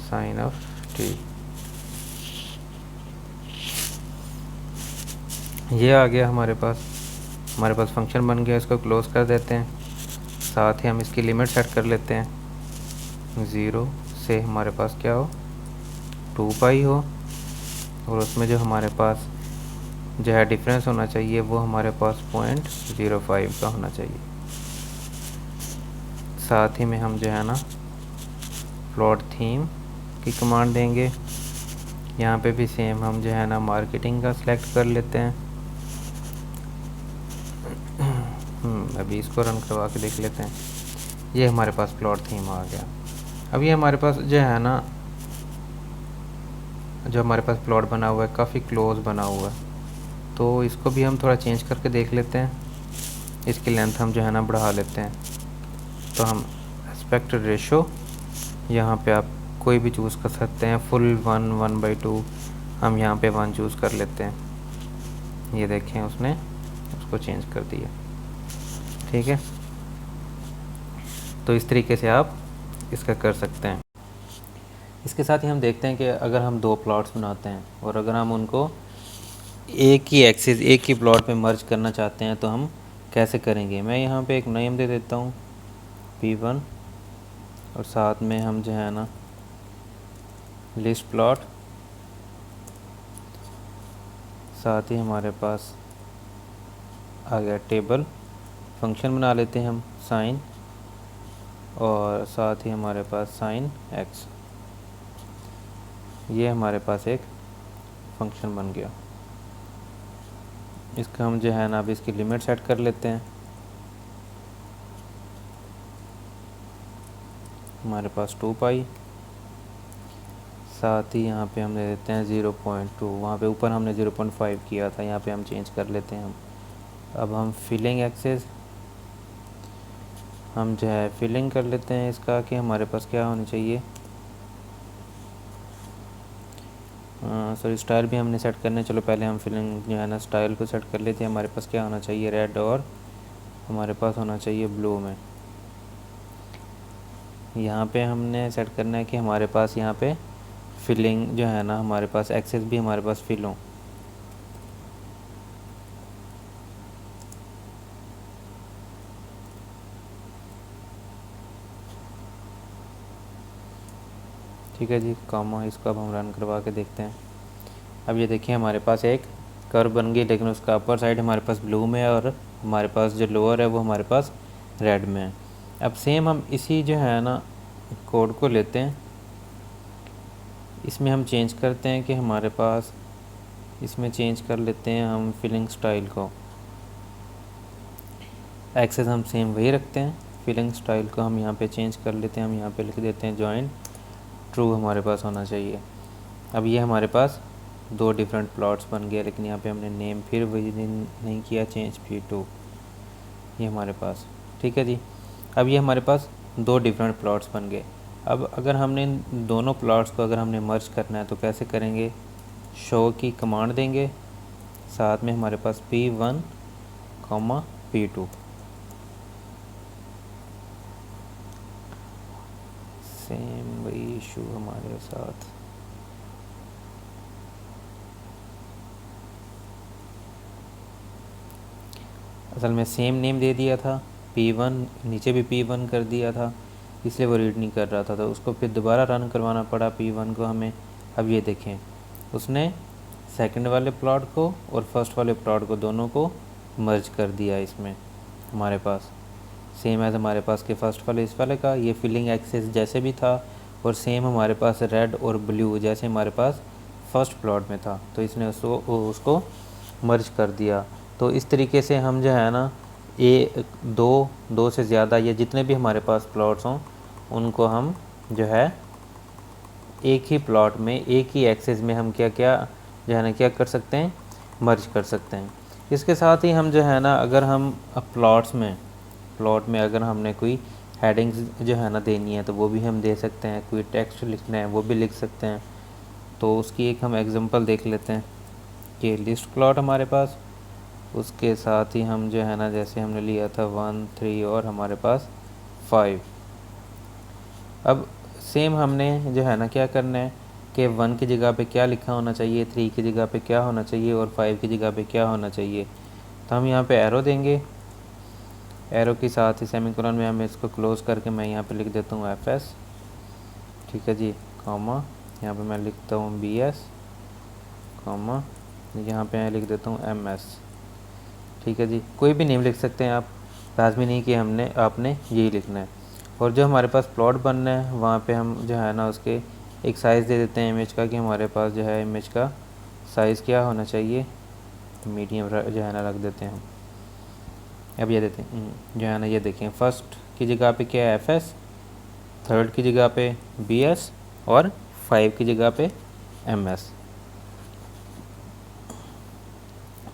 साइन ऑफ t। ये आ गया हमारे पास फंक्शन बन गया। इसको क्लोज़ कर देते हैं। साथ ही हम इसकी लिमिट सेट कर लेते हैं, 0 से हमारे पास क्या हो 2 पाई हो, और उसमें जो हमारे पास जो है डिफरेंस होना चाहिए वो हमारे पास 0.05 का होना चाहिए। साथ ही में हम जो है ना प्लॉट थीम की कमांड देंगे। यहाँ पे भी सेम हम जो है ना मार्केटिंग का सिलेक्ट कर लेते हैं। अभी इसको रन करवा के देख लेते हैं। ये हमारे पास प्लॉट थीम आ गया। अब ये हमारे पास जो है ना, जो हमारे पास प्लॉट बना हुआ है काफ़ी क्लोज बना हुआ है, तो इसको भी हम थोड़ा चेंज करके देख लेते हैं। इसकी लेंथ हम जो है ना बढ़ा लेते हैं। तो हम एस्पेक्ट रेशो यहाँ पे आप कोई भी चूज़ कर सकते हैं, फुल 1/2 हम यहाँ पे 1 चूज़ कर लेते हैं। ये देखें उसने उसको चेंज कर दिया। ठीक है, तो इस तरीके से आप इसका कर सकते हैं। इसके साथ ही हम देखते हैं कि अगर हम 2 प्लॉट्स बनाते हैं और अगर हम उनको एक ही एक्सिस एक ही प्लॉट में मर्ज करना चाहते हैं तो हम कैसे करेंगे। मैं यहाँ पे एक नेम दे देता हूँ P1, और साथ में हम जो है ना लिस्ट प्लॉट, साथ ही हमारे पास आ गया टेबल। फंक्शन बना लेते हैं हम साइन, और साथ ही हमारे पास साइन x। ये हमारे पास एक फंक्शन बन गया। इसका हम जो है ना अब इसकी लिमिट सेट कर लेते हैं। हमारे पास 2 पाई, साथ ही यहाँ पे हम दे देते हैं 0.2। वहाँ पे ऊपर हमने 0.5 किया था, यहाँ पे हम चेंज कर लेते हैं। अब हम फिलिंग एक्सेस हम जो है फिलिंग कर लेते हैं इसका कि हमारे पास क्या होनी चाहिए। सॉरी, स्टाइल भी हमने सेट करना है। चलो पहले हम फिलिंग जो है ना स्टाइल को सेट कर लेते हैं। हमारे पास क्या होना चाहिए, रेड, और हमारे पास होना चाहिए ब्लू में। यहाँ पे हमने सेट करना है कि हमारे पास यहाँ पे फिलिंग जो है ना हमारे पास एक्सेस भी हमारे पास फिल हो। ठीक है जी, कॉमा। इसको अब हम रन करवा के देखते हैं। अब ये देखिए हमारे पास एक कर्व बन गई, लेकिन उसका अपर साइड हमारे पास ब्लू में है और हमारे पास जो लोअर है वो हमारे पास रेड में है। अब सेम हम इसी जो है ना कोड को लेते हैं, इसमें हम चेंज करते हैं कि हमारे पास इसमें चेंज कर लेते हैं हम फिलिंग स्टाइल को। एक्सेस हम सेम वही रखते हैं, फिलिंग स्टाइल को हम यहाँ पे चेंज कर लेते हैं। हम यहाँ पे लिख देते हैं जॉइन ट्रू हमारे पास होना चाहिए। अब ये हमारे पास 2 डिफरेंट प्लॉट्स बन गए, लेकिन यहाँ पे हमने नेम फिर वही नहीं किया, चेंज P2 ये हमारे पास। ठीक है जी, अब ये हमारे पास 2 डिफरेंट प्लॉट्स बन गए। अब अगर हमने इन दोनों प्लॉट्स को अगर हमने मर्ज करना है तो कैसे करेंगे, शो की कमांड देंगे, साथ में हमारे पास P1, P2 सेम वही इशू हमारे साथ। असल में सेम नेम दे दिया था, P1 नीचे भी P1 कर दिया था, इसलिए वो रीड नहीं कर रहा था, तो उसको फिर दोबारा रन करवाना पड़ा P1 को हमें। अब ये देखें उसने सेकंड वाले प्लॉट को और फर्स्ट वाले प्लॉट को दोनों को मर्ज कर दिया इसमें हमारे पास। सेम एज हमारे पास के फर्स्ट वाले इस वाले का ये फिलिंग एक्सेस जैसे भी था, और सेम हमारे पास रेड और ब्लू जैसे हमारे पास फर्स्ट प्लॉट में था, तो इसने उसको मर्ज कर दिया। तो इस तरीके से हम जो है ना दो से ज़्यादा या जितने भी हमारे पास प्लॉट्स हों उनको हम जो है एक ही प्लॉट में एक ही एक्सेस में हम क्या जो है ना क्या कर सकते हैं, मर्ज कर सकते हैं। इसके साथ ही हम जो है ना अगर हम प्लॉट में अगर हमने कोई हेडिंग्स जो है ना देनी है तो वो भी हम दे सकते हैं, कोई टेक्स्ट लिखना है वो भी लिख सकते हैं। तो उसकी एक हम एग्जांपल देख लेते हैं कि लिस्ट प्लॉट हमारे पास, उसके साथ ही हम जो है ना जैसे हमने लिया था 1 3 और हमारे पास 5। अब सेम हमने जो है ना क्या करना है कि 1 की जगह पे क्या लिखा होना चाहिए, 3 की जगह पे क्या होना चाहिए और 5 की जगह पे क्या होना चाहिए। तो हम यहाँ पे एरो देंगे, एरो के साथ ही सेमीकोलन में हम इसको क्लोज करके मैं यहाँ पे लिख देता हूँ FS, ठीक है जी, कॉमा यहाँ पे मैं लिखता हूँ BS, कॉमा यहाँ पे मैं लिख देता हूँ MS, ठीक है जी। कोई भी नेम लिख सकते हैं आप, लाजमी नहीं कि आपने यही लिखना है। और जो हमारे पास प्लॉट बनना है वहाँ पे हम जो है ना उसके एक साइज़ दे देते हैं इमेज का कि हमारे पास जो है इमेज का साइज़ क्या होना चाहिए, मीडियम जो है ना रख देते हैं हम। अब ये देते हैं जो है ना, ये देखें फर्स्ट की जगह पे क्या है FS, थर्ड की जगह पे BS और 5 की जगह पे MS।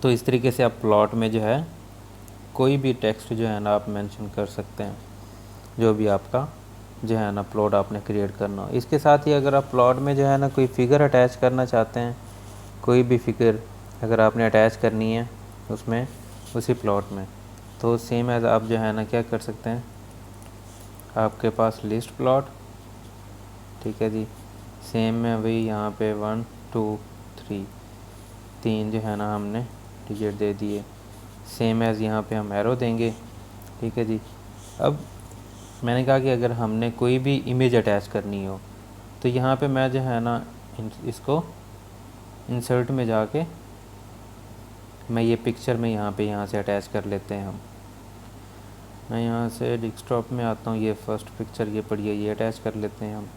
तो इस तरीके से आप प्लॉट में जो है कोई भी टेक्स्ट जो है ना आप मेंशन कर सकते हैं, जो भी आपका जो है ना प्लॉट आपने क्रिएट करना हो। इसके साथ ही अगर आप प्लॉट में जो है ना कोई फ़िगर अटैच करना चाहते हैं, कोई भी फ़िगर अगर आपने अटैच करनी है उसमें उसी प्लॉट में, तो सेम एज आप जो है ना क्या कर सकते हैं, आपके पास लिस्ट प्लॉट, ठीक है जी, सेम में वही यहाँ पे 1 2 3 जो है ना हमने डिजिट दे दिए। सेम एज़ यहाँ पे हम एरो देंगे, ठीक है जी। अब मैंने कहा कि अगर हमने कोई भी इमेज अटैच करनी हो तो यहाँ पे मैं जो है ना इसको इंसर्ट में जाके मैं ये पिक्चर में यहाँ से अटैच कर लेते हैं हम। मैं यहाँ से डेस्कटॉप में आता हूँ, ये फर्स्ट पिक्चर ये पड़ी है, ये अटैच कर लेते हैं हम,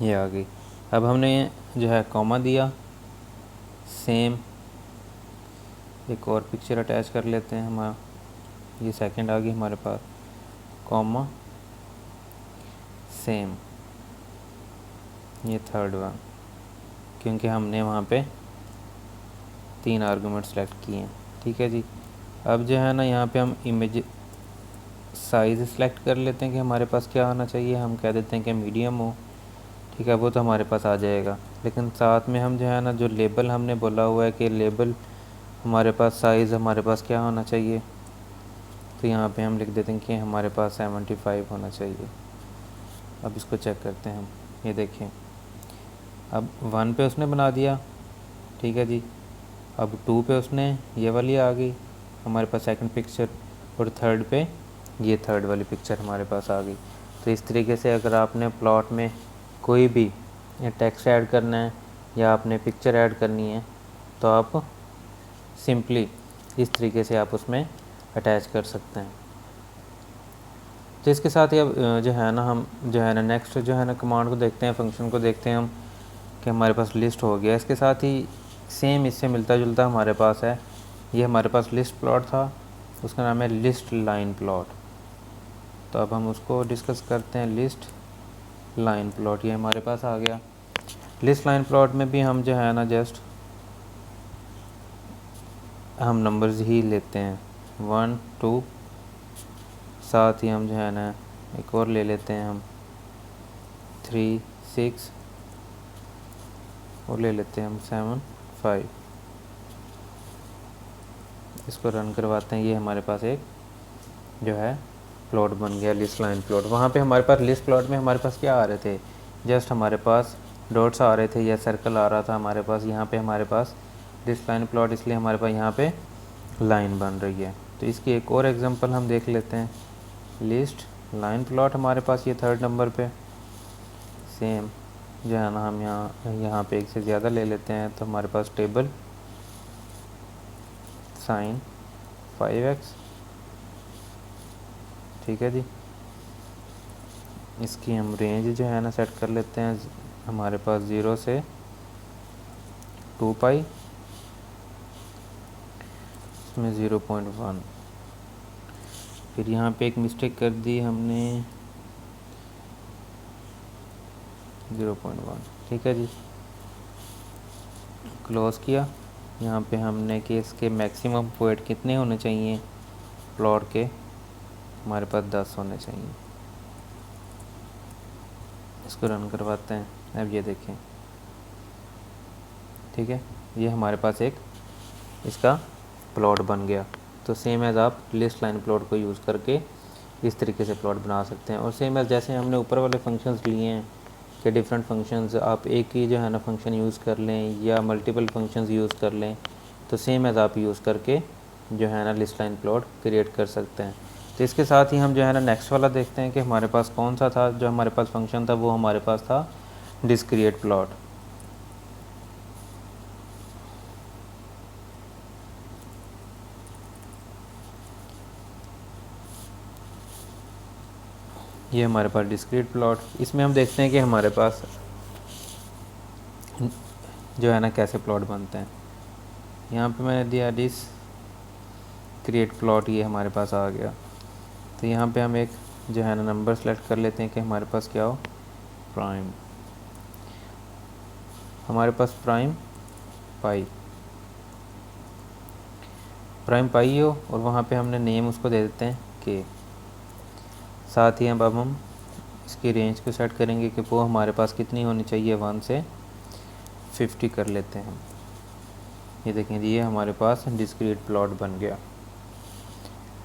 ये आ गई। अब हमने जो है कॉमा दिया, सेम एक और पिक्चर अटैच कर लेते हैं हमारा, ये सेकंड आ गई हमारे पास, कॉमा सेम ये थर्ड वन, क्योंकि हमने वहाँ पे 3 आर्गूमेंट सेलेक्ट किए हैं, ठीक है जी। अब जो है ना यहाँ पे हम इमेज साइज़ सेलेक्ट कर लेते हैं कि हमारे पास क्या होना चाहिए, हम कह देते हैं कि मीडियम हो, ठीक है, वो तो हमारे पास आ जाएगा। लेकिन साथ में हम जो है ना जो लेबल हमने बोला हुआ है कि लेबल हमारे पास साइज़ हमारे पास क्या होना चाहिए, तो यहाँ पे हम लिख देते हैं कि हमारे पास 75 होना चाहिए। अब इसको चेक करते हैं हम, ये देखें अब 1 पे उसने बना दिया, ठीक है जी। अब 2 पे उसने ये वाली आ गई हमारे पास सेकंड पिक्चर, और थर्ड पे ये थर्ड वाली पिक्चर हमारे पास आ गई। तो इस तरीके से अगर आपने प्लॉट में कोई भी टेक्स्ट ऐड करना है या आपने पिक्चर ऐड करनी है तो आप सिंपली इस तरीके से आप उसमें अटैच कर सकते हैं। तो इसके साथ ही अब जो है ना हम जो है ना नेक्स्ट जो है ना कमांड को देखते हैं, फंक्शन को देखते हैं हम कि हमारे पास लिस्ट हो गया। इसके साथ ही सेम इससे मिलता जुलता हमारे पास है, ये हमारे पास लिस्ट प्लॉट था, उसका नाम है लिस्ट लाइन प्लॉट। तो अब हम उसको डिस्कस करते हैं। लिस्ट लाइन प्लॉट ये हमारे पास आ गया। लिस्ट लाइन प्लॉट में भी हम जो है ना जस्ट हम नंबर्स ही लेते हैं 1 2, साथ ही हम जो है ना एक और ले लेते हैं हम 3 6 और ले लेते हैं हम 7 5। इसको रन करवाते हैं, ये हमारे पास एक जो है प्लॉट बन गया लिस्ट लाइन प्लॉट। वहाँ पे हमारे पास लिस्ट प्लॉट में हमारे पास क्या आ रहे थे, जस्ट हमारे पास डॉट्स आ रहे थे या सर्कल आ रहा था हमारे पास। यहाँ पे हमारे पास लिस्ट लाइन प्लॉट, इसलिए हमारे पास यहाँ पे लाइन बन रही है। तो इसकी एक और एग्जांपल हम देख लेते हैं। लिस्ट लाइन प्लॉट हमारे पास ये थर्ड नंबर पे, सेम जो है ना हम यहाँ पे एक से ज़्यादा ले लेते हैं, तो हमारे पास टेबल साइन 5x, ठीक है जी। इसकी हम रेंज जो है ना सेट कर लेते हैं, हमारे पास 0 से 2 पाई, इसमें 0.1। फिर यहाँ पे एक मिस्टेक कर दी हमने, 0.1, ठीक है जी। क्लोज किया। यहाँ पे हमने कि इसके मैक्सिमम पॉइंट कितने होने चाहिए प्लॉट के, हमारे पास 10 होने चाहिए। इसको रन करवाते हैं। अब ये देखें, ठीक है, ये हमारे पास एक इसका प्लॉट बन गया। तो सेम एज़ आप लिस्ट लाइन प्लॉट को यूज़ करके इस तरीके से प्लॉट बना सकते हैं। और सेम एज़ जैसे हमने ऊपर वाले फंक्शंस लिए हैं कि डिफरेंट फंक्शंस आप एक ही जो है ना फंक्शन यूज़ कर लें या मल्टीपल फंक्शंस यूज़ कर लें, तो सेम एज़ आप यूज़ करके जो है ना लिस्ट लाइन प्लॉट क्रिएट कर सकते हैं। तो इसके साथ ही हम जो है ना नेक्स्ट वाला देखते हैं कि हमारे पास कौन सा था। जो हमारे पास फंक्शन था वो हमारे पास था डिस्क्रिएट प्लॉट। ये हमारे पास डिस्क्रीट प्लॉट, इसमें हम देखते हैं कि हमारे पास जो है ना कैसे प्लॉट बनते हैं। यहाँ पे मैंने दिया डिस क्रिएट प्लॉट, ये हमारे पास आ गया। तो यहाँ पे हम एक जो है ना नंबर सेलेक्ट कर लेते हैं कि हमारे पास क्या हो, प्राइम। हमारे पास प्राइम पाई हो, और वहाँ पे हमने नेम उसको दे देते हैं के। साथ ही अब हम इसकी रेंज को सेट करेंगे कि वो हमारे पास कितनी होनी चाहिए, 1 से 50 कर लेते हैं। ये देखें जी, ये हमारे पास डिस्क्रीट प्लॉट बन गया,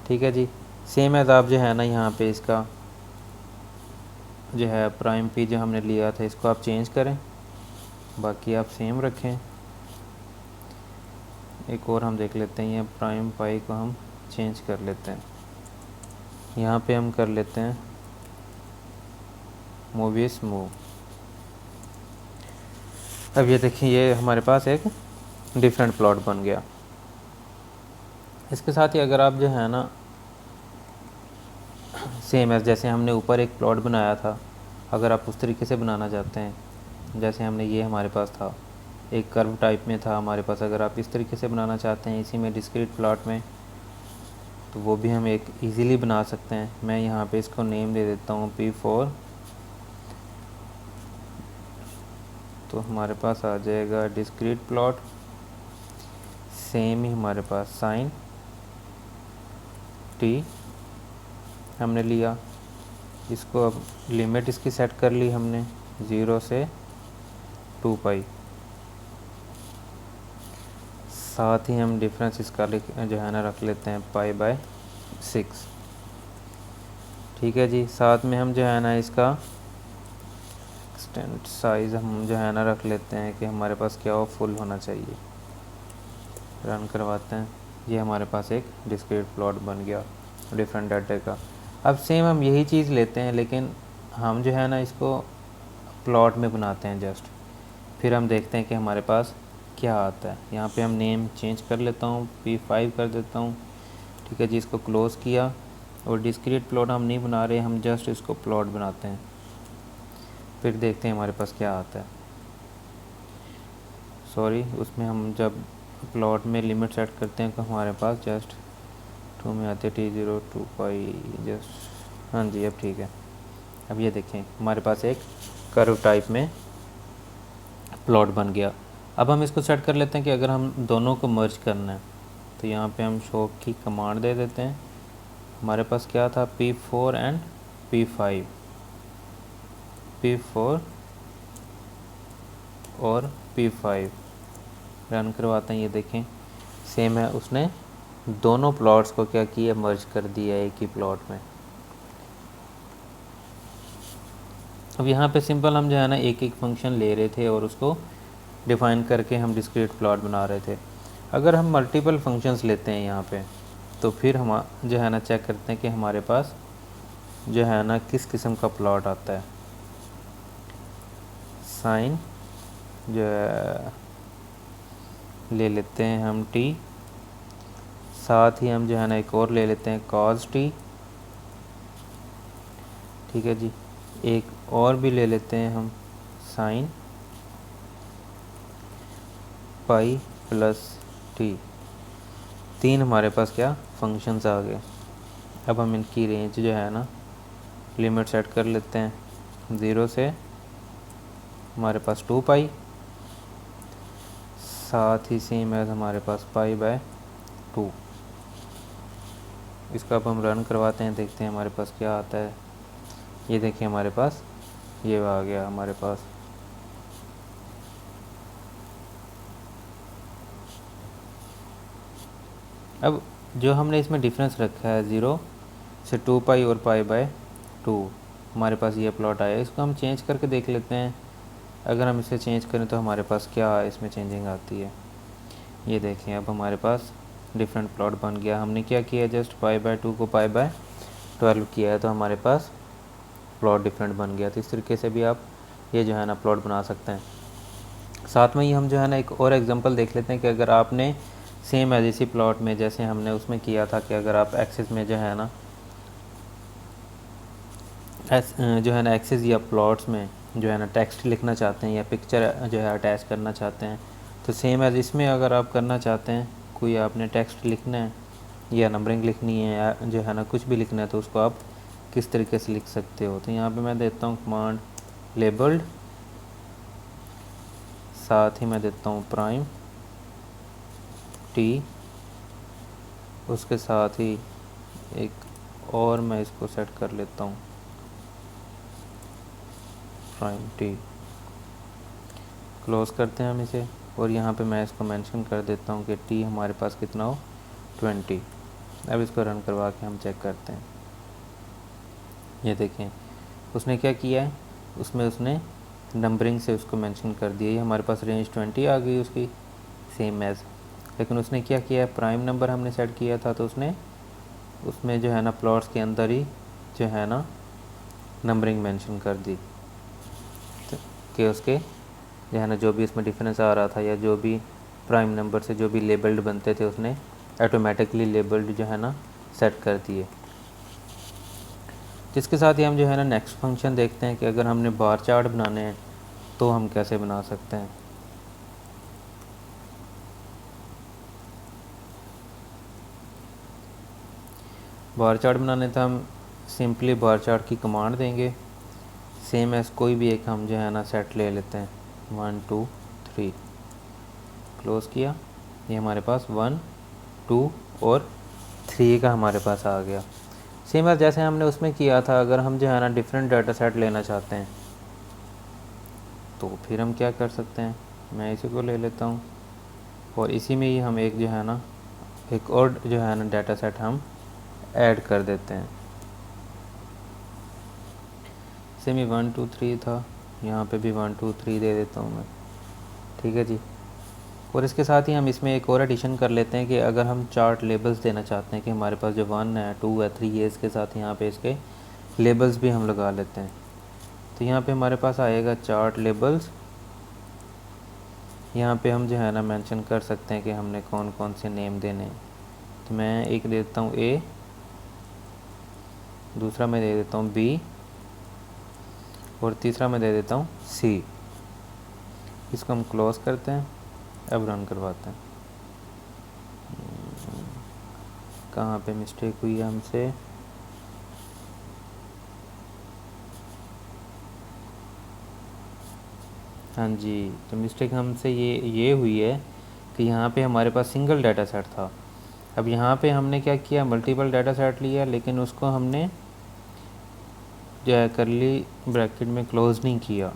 ठीक है जी। सेम एज आप जो है ना यहाँ पे इसका जो है प्राइम पी जो हमने लिया था इसको आप चेंज करें, बाकी आप सेम रखें। एक और हम देख लेते हैं, ये प्राइम पाई को हम चेंज कर लेते हैं। यहाँ पे हम कर लेते हैं मूवीज मूव। अब ये देखिए, ये हमारे पास एक डिफरेंट प्लॉट बन गया। इसके साथ ही अगर आप जो है ना सेम एज जैसे हमने ऊपर एक प्लॉट बनाया था, अगर आप उस तरीके से बनाना चाहते हैं, जैसे हमने ये हमारे पास था एक कर्व टाइप में था हमारे पास, अगर आप इस तरीके से बनाना चाहते हैं इसी में डिस्क्रीट प्लॉट में, तो वो भी हम एक इजीली बना सकते हैं। मैं यहाँ पे इसको नेम दे देता हूँ P4। तो हमारे पास आ जाएगा डिस्क्रीट प्लॉट। सेम ही हमारे पास साइन T हमने लिया, इसको अब लिमिट इसकी सेट कर ली हमने 0 से 2 पाई। साथ ही हम डिफरेंस इसका जो है ना रख लेते हैं π/6, ठीक है जी। साथ में हम जो है ना इसका एक्सटेंट साइज़ हम जो है ना रख लेते हैं कि हमारे पास क्या हो, फुल होना चाहिए। रन करवाते हैं, ये हमारे पास एक डिस्क्रीट प्लॉट बन गया डिफरेंट डाटा का। अब सेम हम यही चीज़ लेते हैं, लेकिन हम जो है ना इसको प्लॉट में बनाते हैं जस्ट, फिर हम देखते हैं कि हमारे पास क्या आता है। यहाँ पे हम नेम चेंज कर लेता हूँ, P5 कर देता हूँ, ठीक है जी। इसको क्लोज़ किया, और डिस्क्रीट प्लॉट हम नहीं बना रहे, हम जस्ट इसको प्लॉट बनाते हैं, फिर देखते हैं हमारे पास क्या आता है। सॉरी, उसमें हम जब प्लॉट में लिमिट सेट करते हैं तो हमारे पास जस्ट 2 में आते T0 2 पाई जस्ट, हाँ जी, अब ठीक है। अब ये देखें, हमारे पास एक कर्व टाइप में प्लॉट बन गया। अब हम इसको सेट कर लेते हैं कि अगर हम दोनों को मर्ज करना है, तो यहाँ पे हम शो की कमांड दे देते हैं। हमारे पास क्या था, P4 एंड P5, P4 और P5। रन करवाते हैं, ये देखें सेम है, उसने दोनों प्लॉट्स को क्या किया, मर्ज कर दिया एक ही प्लॉट में। अब यहाँ पे सिंपल हम जो है ना एक एक फंक्शन ले रहे थे और उसको डिफ़ाइन करके हम डिस्क्रीट प्लॉट बना रहे थे। अगर हम मल्टीपल फंक्शंस लेते हैं यहाँ पे, तो फिर हम जो है ना चेक करते हैं कि हमारे पास जो है ना किस किस्म का प्लॉट आता है। साइन जो है ले लेते हैं हम t, साथ ही हम जो है ना एक और ले लेते हैं cos t, ठीक है जी। एक और भी ले लेते हैं हम साइन पाई प्लस t। 3 हमारे पास क्या फंक्शंस आ गए। अब हम इनकी रेंज जो है ना लिमिट सेट कर लेते हैं 0 से हमारे पास 2 पाई, साथ ही सेम एज हमारे पास पाई बाय 2। इसका अब हम रन करवाते हैं, देखते हैं हमारे पास क्या आता है। ये देखिए हमारे पास ये आ गया हमारे पास। अब जो हमने इसमें डिफरेंस रखा है 0 से 2 पाई और पाई बाय 2, हमारे पास ये प्लॉट आया। इसको हम चेंज करके देख लेते हैं। अगर हम इसे चेंज करें तो हमारे पास क्या इसमें चेंजिंग आती है। ये देखें अब हमारे पास डिफरेंट प्लॉट बन गया। हमने क्या किया, जस्ट पाई बाय 2 को पाई बाय 12 किया है तो हमारे पास प्लॉट डिफरेंट बन गया। तो इस तरीके से भी आप ये जो है ना प्लॉट बना सकते हैं। साथ में ही हम जो है ना एक और एग्जांपल देख लेते हैं कि अगर आपने सेम एज इसी प्लॉट में जैसे हमने उसमें किया था कि अगर आप एक्सिस में जो है ना एक्सिस या प्लॉट्स में जो है ना टेक्स्ट लिखना चाहते हैं या पिक्चर जो है अटैच करना चाहते हैं, तो सेम एज इसमें अगर आप करना चाहते हैं, कोई आपने टेक्स्ट लिखना है या नंबरिंग लिखनी है या जो है ना कुछ भी लिखना है, तो उसको आप किस तरीके से लिख सकते हो। तो यहाँ पे मैं देता हूँ कमांड लेबल्ड, साथ ही मैं देता हूँ प्राइम टी, उसके साथ ही एक और मैं इसको सेट कर लेता हूँ प्राइम टी। क्लोज करते हैं हम इसे और यहाँ पे मैं इसको मेंशन कर देता हूँ कि टी हमारे पास कितना हो 20। अब इसको रन करवा के हम चेक करते हैं। ये देखें उसने क्या किया है, उसमें उसने नंबरिंग से उसको मेंशन कर दिया। ये हमारे पास रेंज 20 आ गई उसकी सेम एज। लेकिन उसने क्या किया है, प्राइम नंबर हमने सेट किया था तो उसने उसमें जो है ना प्लॉट्स के अंदर ही जो है ना नंबरिंग मेंशन कर दी कि उसके जो है ना जो भी इसमें डिफरेंस आ रहा था या जो भी प्राइम नंबर से जो भी लेबल्ड बनते थे उसने ऑटोमेटिकली लेबल्ड जो है ना सेट कर दिए। जिसके साथ ही हम जो है ना नेक्स्ट फंक्शन देखते हैं कि अगर हमने बार चार्ट बनाने हैं तो हम कैसे बना सकते हैं। बार चार्ट बनाने तो हम सिंपली बार चार्ट की कमांड देंगे, सेम एज कोई भी एक हम जो है ना सेट ले लेते हैं 1 2 3, क्लोज़ किया। ये हमारे पास 1 2 और 3 का हमारे पास आ गया। सेम एज जैसे हमने उसमें किया था, अगर हम जो है ना डिफरेंट डाटा सेट लेना चाहते हैं तो फिर हम क्या कर सकते हैं, मैं इसी को ले लेता हूँ और इसी में ही हम एक जो है ना एक और जो है ना डाटा सेट हम ऐड कर देते हैं। सेम ही 1 2 3 था, यहाँ पे भी 1 2 3 दे देता हूँ मैं, ठीक है जी। और इसके साथ ही हम इसमें एक और एडिशन कर लेते हैं कि अगर हम चार्ट लेबल्स देना चाहते हैं कि हमारे पास जो 1 है 2 है 3 है, इसके साथ यहाँ पे इसके लेबल्स भी हम लगा लेते हैं। तो यहाँ पे हमारे पास आएगा चार्ट लेबल्स। यहाँ पे हम जो है ना मेंशन कर सकते हैं कि हमने कौन कौन से नेम देने हैं। तो मैं एक दे देता हूँ ए, दूसरा मैं दे देता हूँ बी और तीसरा मैं दे देता हूँ सी। इसको हम क्लोज़ करते हैं, अब रन करवाते हैं। कहाँ पे मिस्टेक हुई है हमसे, हाँ जी, तो मिस्टेक हमसे ये हुई है कि यहाँ पे हमारे पास सिंगल डाटा सेट था। अब यहाँ पे हमने क्या किया, मल्टीपल डाटा सेट लिया, लेकिन उसको हमने जो है करली ब्रैकेट में क्लोज़ नहीं किया।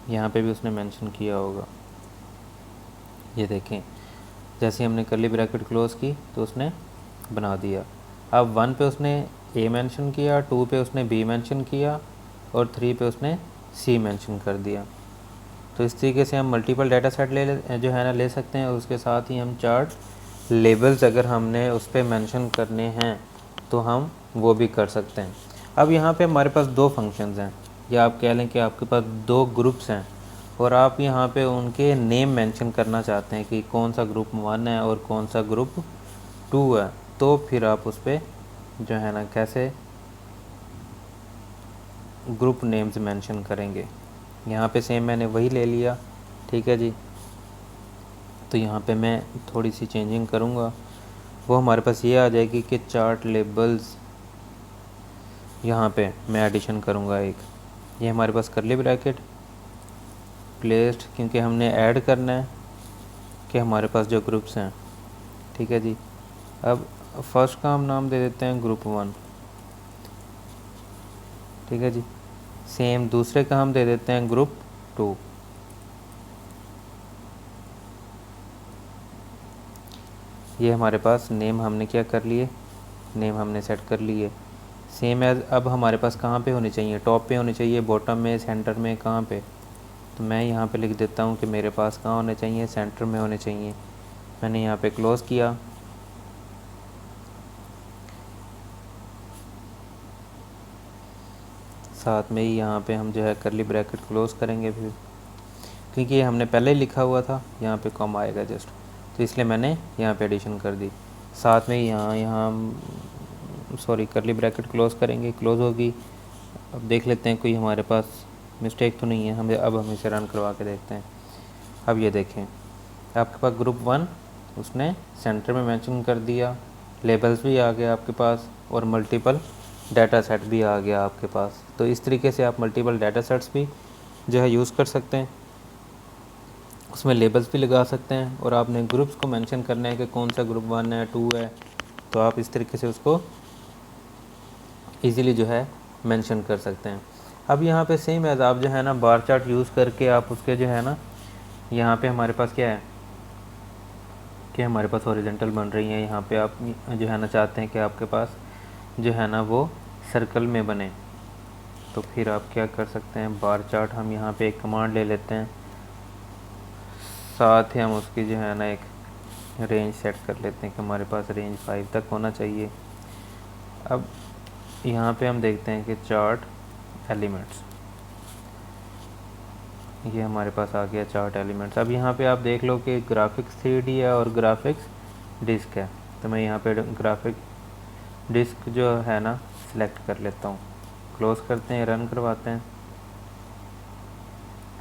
यहाँ पे भी उसने मेंशन किया होगा, ये देखें जैसे हमने करली ब्रैकेट क्लोज़ की तो उसने बना दिया। अब 1 पे उसने ए मेंशन किया, 2 पे उसने बी मेंशन किया और 3 पे उसने सी मेंशन कर दिया। तो इस तरीके से हम मल्टीपल डाटा सेट जो है ना ले सकते हैं। और उसके साथ ही हम चार्ट लेबल्स अगर हमने उस पर मेंशन करने हैं तो हम वो भी कर सकते हैं। अब यहाँ पे हमारे पास 2 फंक्शंस हैं, या आप कह लें कि आपके पास 2 ग्रुप्स हैं और आप यहाँ पे उनके नेम मेंशन करना चाहते हैं कि कौन सा ग्रुप 1 है और कौन सा ग्रुप 2 है, तो फिर आप उस पर जो है ना कैसे ग्रुप नेम्स मेंशन करेंगे। यहाँ पे सेम मैंने वही ले लिया, ठीक है जी। तो यहाँ पे मैं थोड़ी सी चेंजिंग करूँगा, वो हमारे पास ये आ जाएगी कि चार्ट लेबल्स, यहाँ पे मैं एडिशन करूँगा एक, ये हमारे पास करली ब्रैकेट प्लेस्ड, क्योंकि हमने ऐड करना है कि हमारे पास जो ग्रुप्स हैं, ठीक है जी। अब फर्स्ट का हम नाम दे देते हैं ग्रुप 1, ठीक है जी। सेम दूसरे का हम दे देते हैं ग्रुप 2। ये हमारे पास नेम हमने क्या कर लिए, नेम हमने सेट कर लिए। सेम एज अब हमारे पास कहाँ पे होनी चाहिए, टॉप पे होनी चाहिए, बॉटम में, सेंटर में, कहाँ पे, तो मैं यहाँ पे लिख देता हूँ कि मेरे पास कहाँ होने चाहिए, सेंटर में होने चाहिए। मैंने यहाँ पे क्लोज़ किया, साथ में ही यहाँ पे हम जो है करली ब्रैकेट क्लोज़ करेंगे फिर, क्योंकि ये हमने पहले ही लिखा हुआ था, यहाँ पे कॉमा आएगा जस्ट, तो इसलिए मैंने यहाँ पे एडिशन कर दी। साथ में ही यहाँ सॉरी करली ब्रैकेट क्लोज़ करेंगे, क्लोज़ होगी। अब देख लेते हैं कोई हमारे पास मिस्टेक तो नहीं है, हम इसे रन करवा के देखते हैं। अब ये देखें, आपके पास ग्रुप 1 उसने सेंटर में मेंशन कर दिया, लेबल्स भी आ गया आपके पास और मल्टीपल डाटा सेट भी आ गया आपके पास। तो इस तरीके से आप मल्टीपल डाटा सेट्स भी जो है यूज़ कर सकते हैं, उसमें लेबल्स भी लगा सकते हैं, और आपने ग्रुप्स को मेंशन करना है कि कौन सा ग्रुप 1 है, 2 है, तो आप इस तरीके से उसको ईज़िली जो है मेंशन कर सकते हैं। अब यहाँ पे सेम एज आप जो है ना बार चार्ट यूज़ करके आप उसके जो है ना, यहाँ पे हमारे पास क्या है कि हमारे पास हॉरिजॉन्टल बन रही है, यहाँ पे आप जो है ना चाहते हैं कि आपके पास जो है ना वो सर्कल में बने, तो फिर आप क्या कर सकते हैं, बार चार्ट हम यहाँ पे एक कमांड ले लेते हैं, साथ ही हम उसकी जो है ना एक रेंज सेट कर लेते हैं कि हमारे पास रेंज 5 तक होना चाहिए। अब यहाँ पे हम देखते हैं कि चार्ट एलिमेंट्स, ये हमारे पास आ गया चार्ट एलिमेंट्स। अब यहाँ पे आप देख लो कि ग्राफिक्स 3D है और ग्राफिक्स डिस्क है, तो मैं यहाँ पे ग्राफिक डिस्क जो है ना सिलेक्ट कर लेता हूँ, क्लोज़ करते हैं, रन करवाते हैं।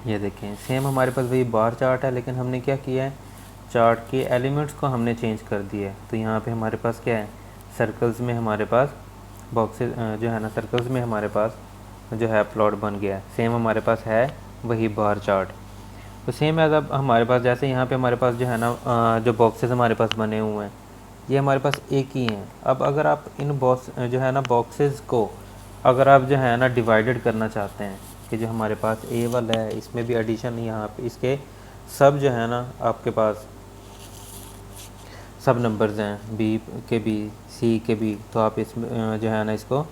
ये देखें सेम हमारे पास वही बार चार्ट है, लेकिन हमने क्या किया है, चार्ट के एलिमेंट्स को हमने चेंज कर दिया है। तो यहाँ पे हमारे पास क्या है, सर्कल्स में हमारे पास बॉक्सेस जो है ना, सर्कल्स में हमारे पास जो है प्लॉट बन गया है। सेम हमारे पास है वही बार चार्ट। तो सेम एज अब हमारे पास जैसे यहाँ पे हमारे पास जो है ना जो बॉक्सेस हमारे पास बने हुए हैं, ये हमारे पास एक ही हैं। अब अगर आप इन बॉक्स जो है ना बॉक्सेस को अगर आप जो है ना डिवाइडेड करना चाहते हैं कि जो हमारे पास ए वाला है इसमें भी एडिशन, यहाँ पे इसके सब जो है ना आपके पास सब नंबर्स हैं, बी के बी, सी के बी, तो आप इसमें जो है ना इसको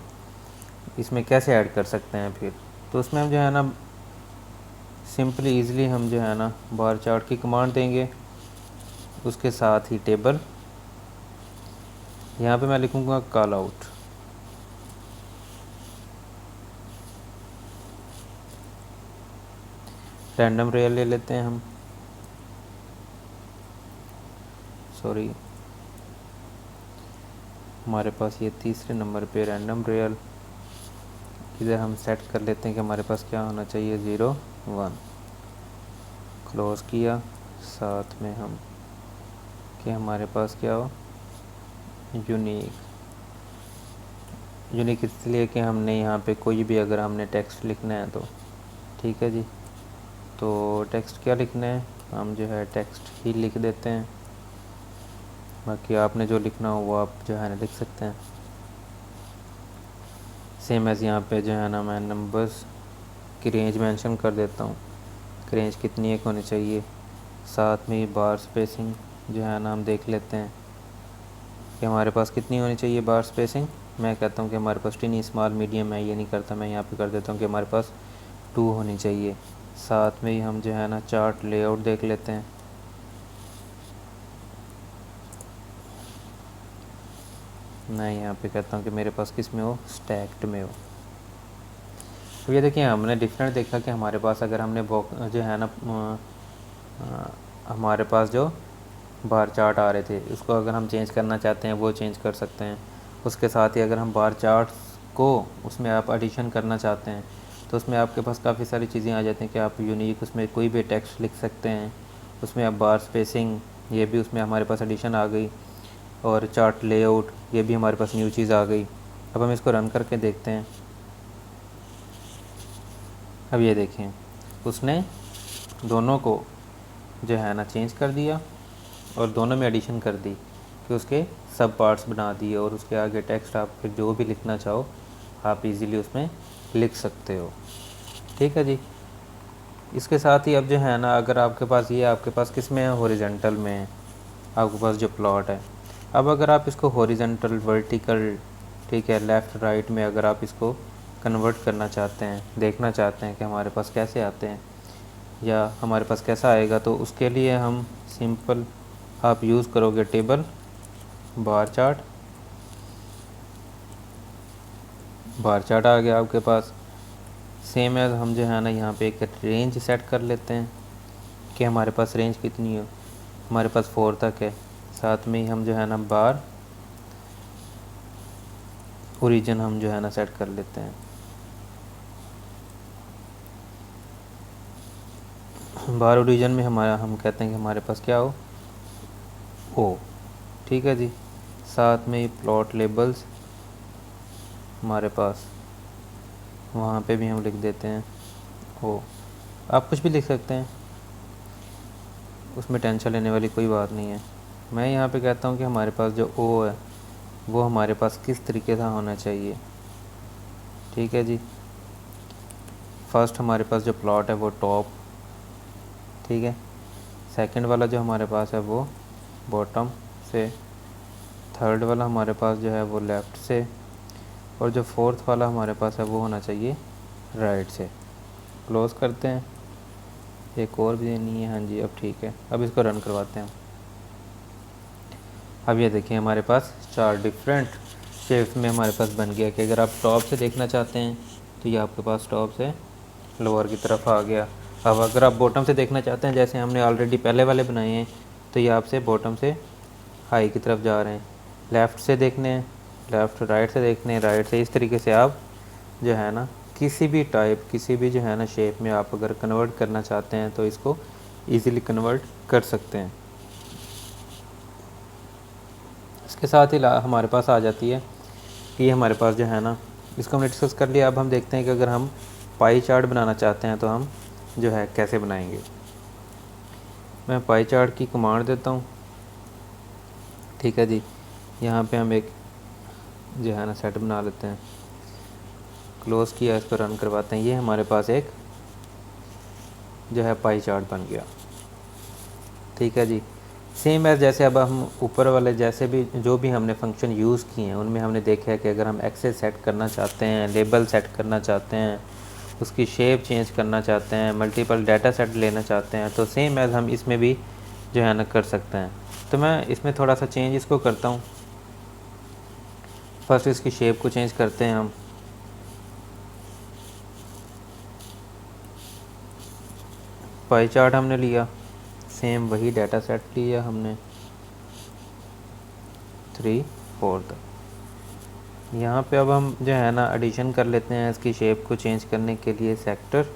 इसमें कैसे ऐड कर सकते हैं फिर, तो उसमें हम जो है ना सिंपली ईज़िली हम जो है ना बार चार्ट की कमांड देंगे, उसके साथ ही टेबल, यहाँ पे मैं लिखूँगा कॉल आउट, रैंडम रियल ले लेते हैं हम, सॉरी हमारे पास ये तीसरे नंबर पे रैंडम रियल, इधर हम सेट कर लेते हैं कि हमारे पास क्या होना चाहिए, 0 1, क्लोज़ किया। साथ में हम कि हमारे पास क्या हो, यूनिक, यूनिक इसलिए कि हमने यहाँ पे कोई भी अगर हमने टेक्स्ट लिखना है तो, ठीक है जी। तो टेक्स्ट क्या लिखना है, हम जो है टेक्स्ट ही लिख देते हैं, बाकी आपने जो लिखना हो वो आप जो है ना लिख सकते हैं। सेम एज़ यहाँ पे जो है ना मैं नंबर्स की रेंज मेंशन कर देता हूँ, रेंज कितनी एक होनी चाहिए। साथ में ही बार स्पेसिंग जो है ना हम देख लेते हैं कि हमारे पास कितनी होनी चाहिए बार स्पेसिंग। मैं कहता हूँ कि हमारे पास टीनी स्मॉल मीडियम है, ये नहीं करता, मैं यहाँ पे कर देता हूँ कि हमारे पास 2 होनी चाहिए। साथ में ही हम जो है ना चार्ट लेआउट देख लेते हैं, मैं यहाँ पे कहता हूँ कि मेरे पास किस में हो, स्टैक्ड में हो। तो ये देखिए हमने डिफरेंट देखा कि हमारे पास अगर हमने जो है ना हमारे पास जो बार चार्ट आ रहे थे उसको अगर हम चेंज करना चाहते हैं वो चेंज कर सकते हैं। उसके साथ ही अगर हम बार चार्ट्स को उसमें आप एडिशन करना चाहते हैं तो उसमें आपके पास काफ़ी सारी चीज़ें आ जाती हैं कि आप यूनिक उसमें कोई भी टेक्स्ट लिख सकते हैं। उसमें आप बार स्पेसिंग ये भी उसमें हमारे पास एडिशन आ गई, और चार्ट लेआउट ये भी हमारे पास न्यू चीज़ आ गई। अब हम इसको रन करके देखते हैं। अब ये देखें उसने दोनों को जो है ना चेंज कर दिया और दोनों में एडिशन कर दी कि उसके सब पार्ट्स बना दिए, और उसके आगे टेक्स्ट आप फिर जो भी लिखना चाहो आप इजीली उसमें लिख सकते हो। ठीक है जी। इसके साथ ही अब जो है ना अगर आपके पास ये आपके पास किस में है, हॉरिजेंटल में है आपके पास जो प्लॉट है। अब अगर आप इसको हॉरिजेंटल वर्टिकल ठीक है लेफ़्ट राइट में अगर आप इसको कन्वर्ट करना चाहते हैं, देखना चाहते हैं कि हमारे पास कैसे आते हैं या हमारे पास कैसा आएगा, तो उसके लिए हम सिंपल आप यूज़ करोगे टेबल बार चार्ट आ गया आपके पास। सेम एज हम जो है ना यहाँ पे एक रेंज सेट कर लेते हैं कि हमारे पास रेंज कितनी हो, हमारे पास 4 तक है। साथ में ही हम जो है ना बार ओरिजिन हम जो है ना सेट कर लेते हैं। बार ओरिजिन में हमारा हम कहते हैं कि हमारे पास क्या हो ओ। ठीक है जी। साथ में ही प्लॉट लेबल्स हमारे पास वहाँ पे भी हम लिख देते हैं ओ। आप कुछ भी लिख सकते हैं, उसमें टेंशन लेने वाली कोई बात नहीं है। मैं यहाँ पे कहता हूँ कि हमारे पास जो ओ है वो हमारे पास किस तरीके का होना चाहिए। ठीक है जी। फर्स्ट हमारे पास जो प्लॉट है वो टॉप, ठीक है। सेकंड वाला जो हमारे पास है वो बॉटम से, थर्ड वाला हमारे पास जो है वो लेफ़्ट से, और जो फोर्थ वाला हमारे पास है वो होना चाहिए राइट से। क्लोज़ करते हैं। एक और भी देनी है, हाँ जी अब ठीक है। अब इसको रन करवाते हैं। अब ये देखिए हमारे पास 4 डिफरेंट शेप्स में हमारे पास बन गया कि अगर आप टॉप से देखना चाहते हैं तो ये आपके पास टॉप से लोअर की तरफ आ गया। अब अगर आप बॉटम से देखना चाहते हैं जैसे हमने ऑलरेडी पहले वाले बनाए हैं तो ये आपसे बॉटम से हाई की तरफ जा रहे हैं। लेफ़्ट से देखने हैं, लेफ़्ट राइट से देखने हैं, राइट से, इस तरीके से आप जो है ना किसी भी टाइप किसी भी जो है ना शेप में आप अगर कन्वर्ट करना चाहते हैं तो इसको ईज़िली कन्वर्ट कर सकते हैं। इसके साथ ही हमारे पास आ जाती है कि हमारे पास जो है ना इसको हमने डिस्कस कर लिया। अब हम देखते हैं कि अगर हम पाई चार्ट बनाना चाहते हैं तो हम जो है कैसे बनाएंगे। मैं पाई चार्ट की कमांड देता हूँ। ठीक है जी। यहाँ पे हम एक जो है ना सेट बना लेते हैं, क्लोज़ किया, इसको रन करवाते हैं। ये हमारे पास एक जो है पाई चार्ट बन गया। ठीक है जी। सेम एज जैसे अब हम ऊपर वाले जैसे भी जो भी हमने फंक्शन यूज़ किए हैं उनमें हमने देखा है कि अगर हम एक्सेस सेट करना चाहते हैं, लेबल सेट करना चाहते हैं, उसकी शेप चेंज करना चाहते हैं, मल्टीपल डाटा सेट लेना चाहते हैं, तो सेम एज हम इसमें भी जो है ना कर सकते हैं। तो मैं इसमें थोड़ा सा चेंज इसको करता हूँ। फर्स्ट इसकी शेप को चेंज करते हैं हम। पाई चार्ट हमने लिया, सेम वही डाटा सेट लिया हमने 3/4। यहाँ पे अब हम जो है ना एडिशन कर लेते हैं इसकी शेप को चेंज करने के लिए। सेक्टर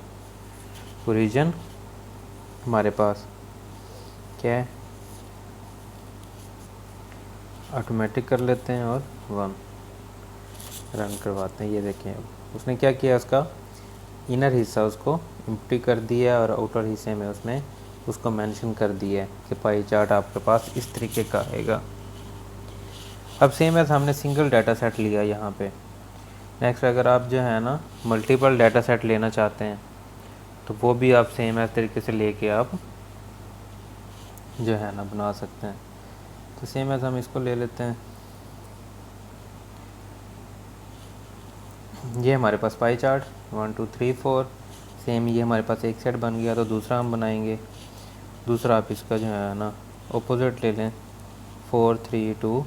ओरिजिन हमारे पास क्या है, ऑटोमेटिक कर लेते हैं और 1 रन करवाते हैं। ये देखें अब उसने क्या किया, उसका इनर हिस्सा उसको एम्प्टी कर दिया और आउटर हिस्से में उसने उसको मेंशन कर दिया है कि पाई चार्ट आपके पास इस तरीके का आएगा। अब सेम एज हमने सिंगल डाटा सेट लिया यहाँ पे। नेक्स्ट अगर आप जो है ना मल्टीपल डाटा सेट लेना चाहते हैं तो वो भी आप सेम एज तरीके से लेके आप जो है ना बना सकते हैं। तो सेम एज हम इसको ले लेते हैं। ये हमारे पास पाई चार्ट 1 2 3 4 सेम, ये हमारे पास एक सेट बन गया। तो दूसरा हम बनाएंगे। दूसरा आप इसका जो है ना ऑपोजिट ले लें 4 3 2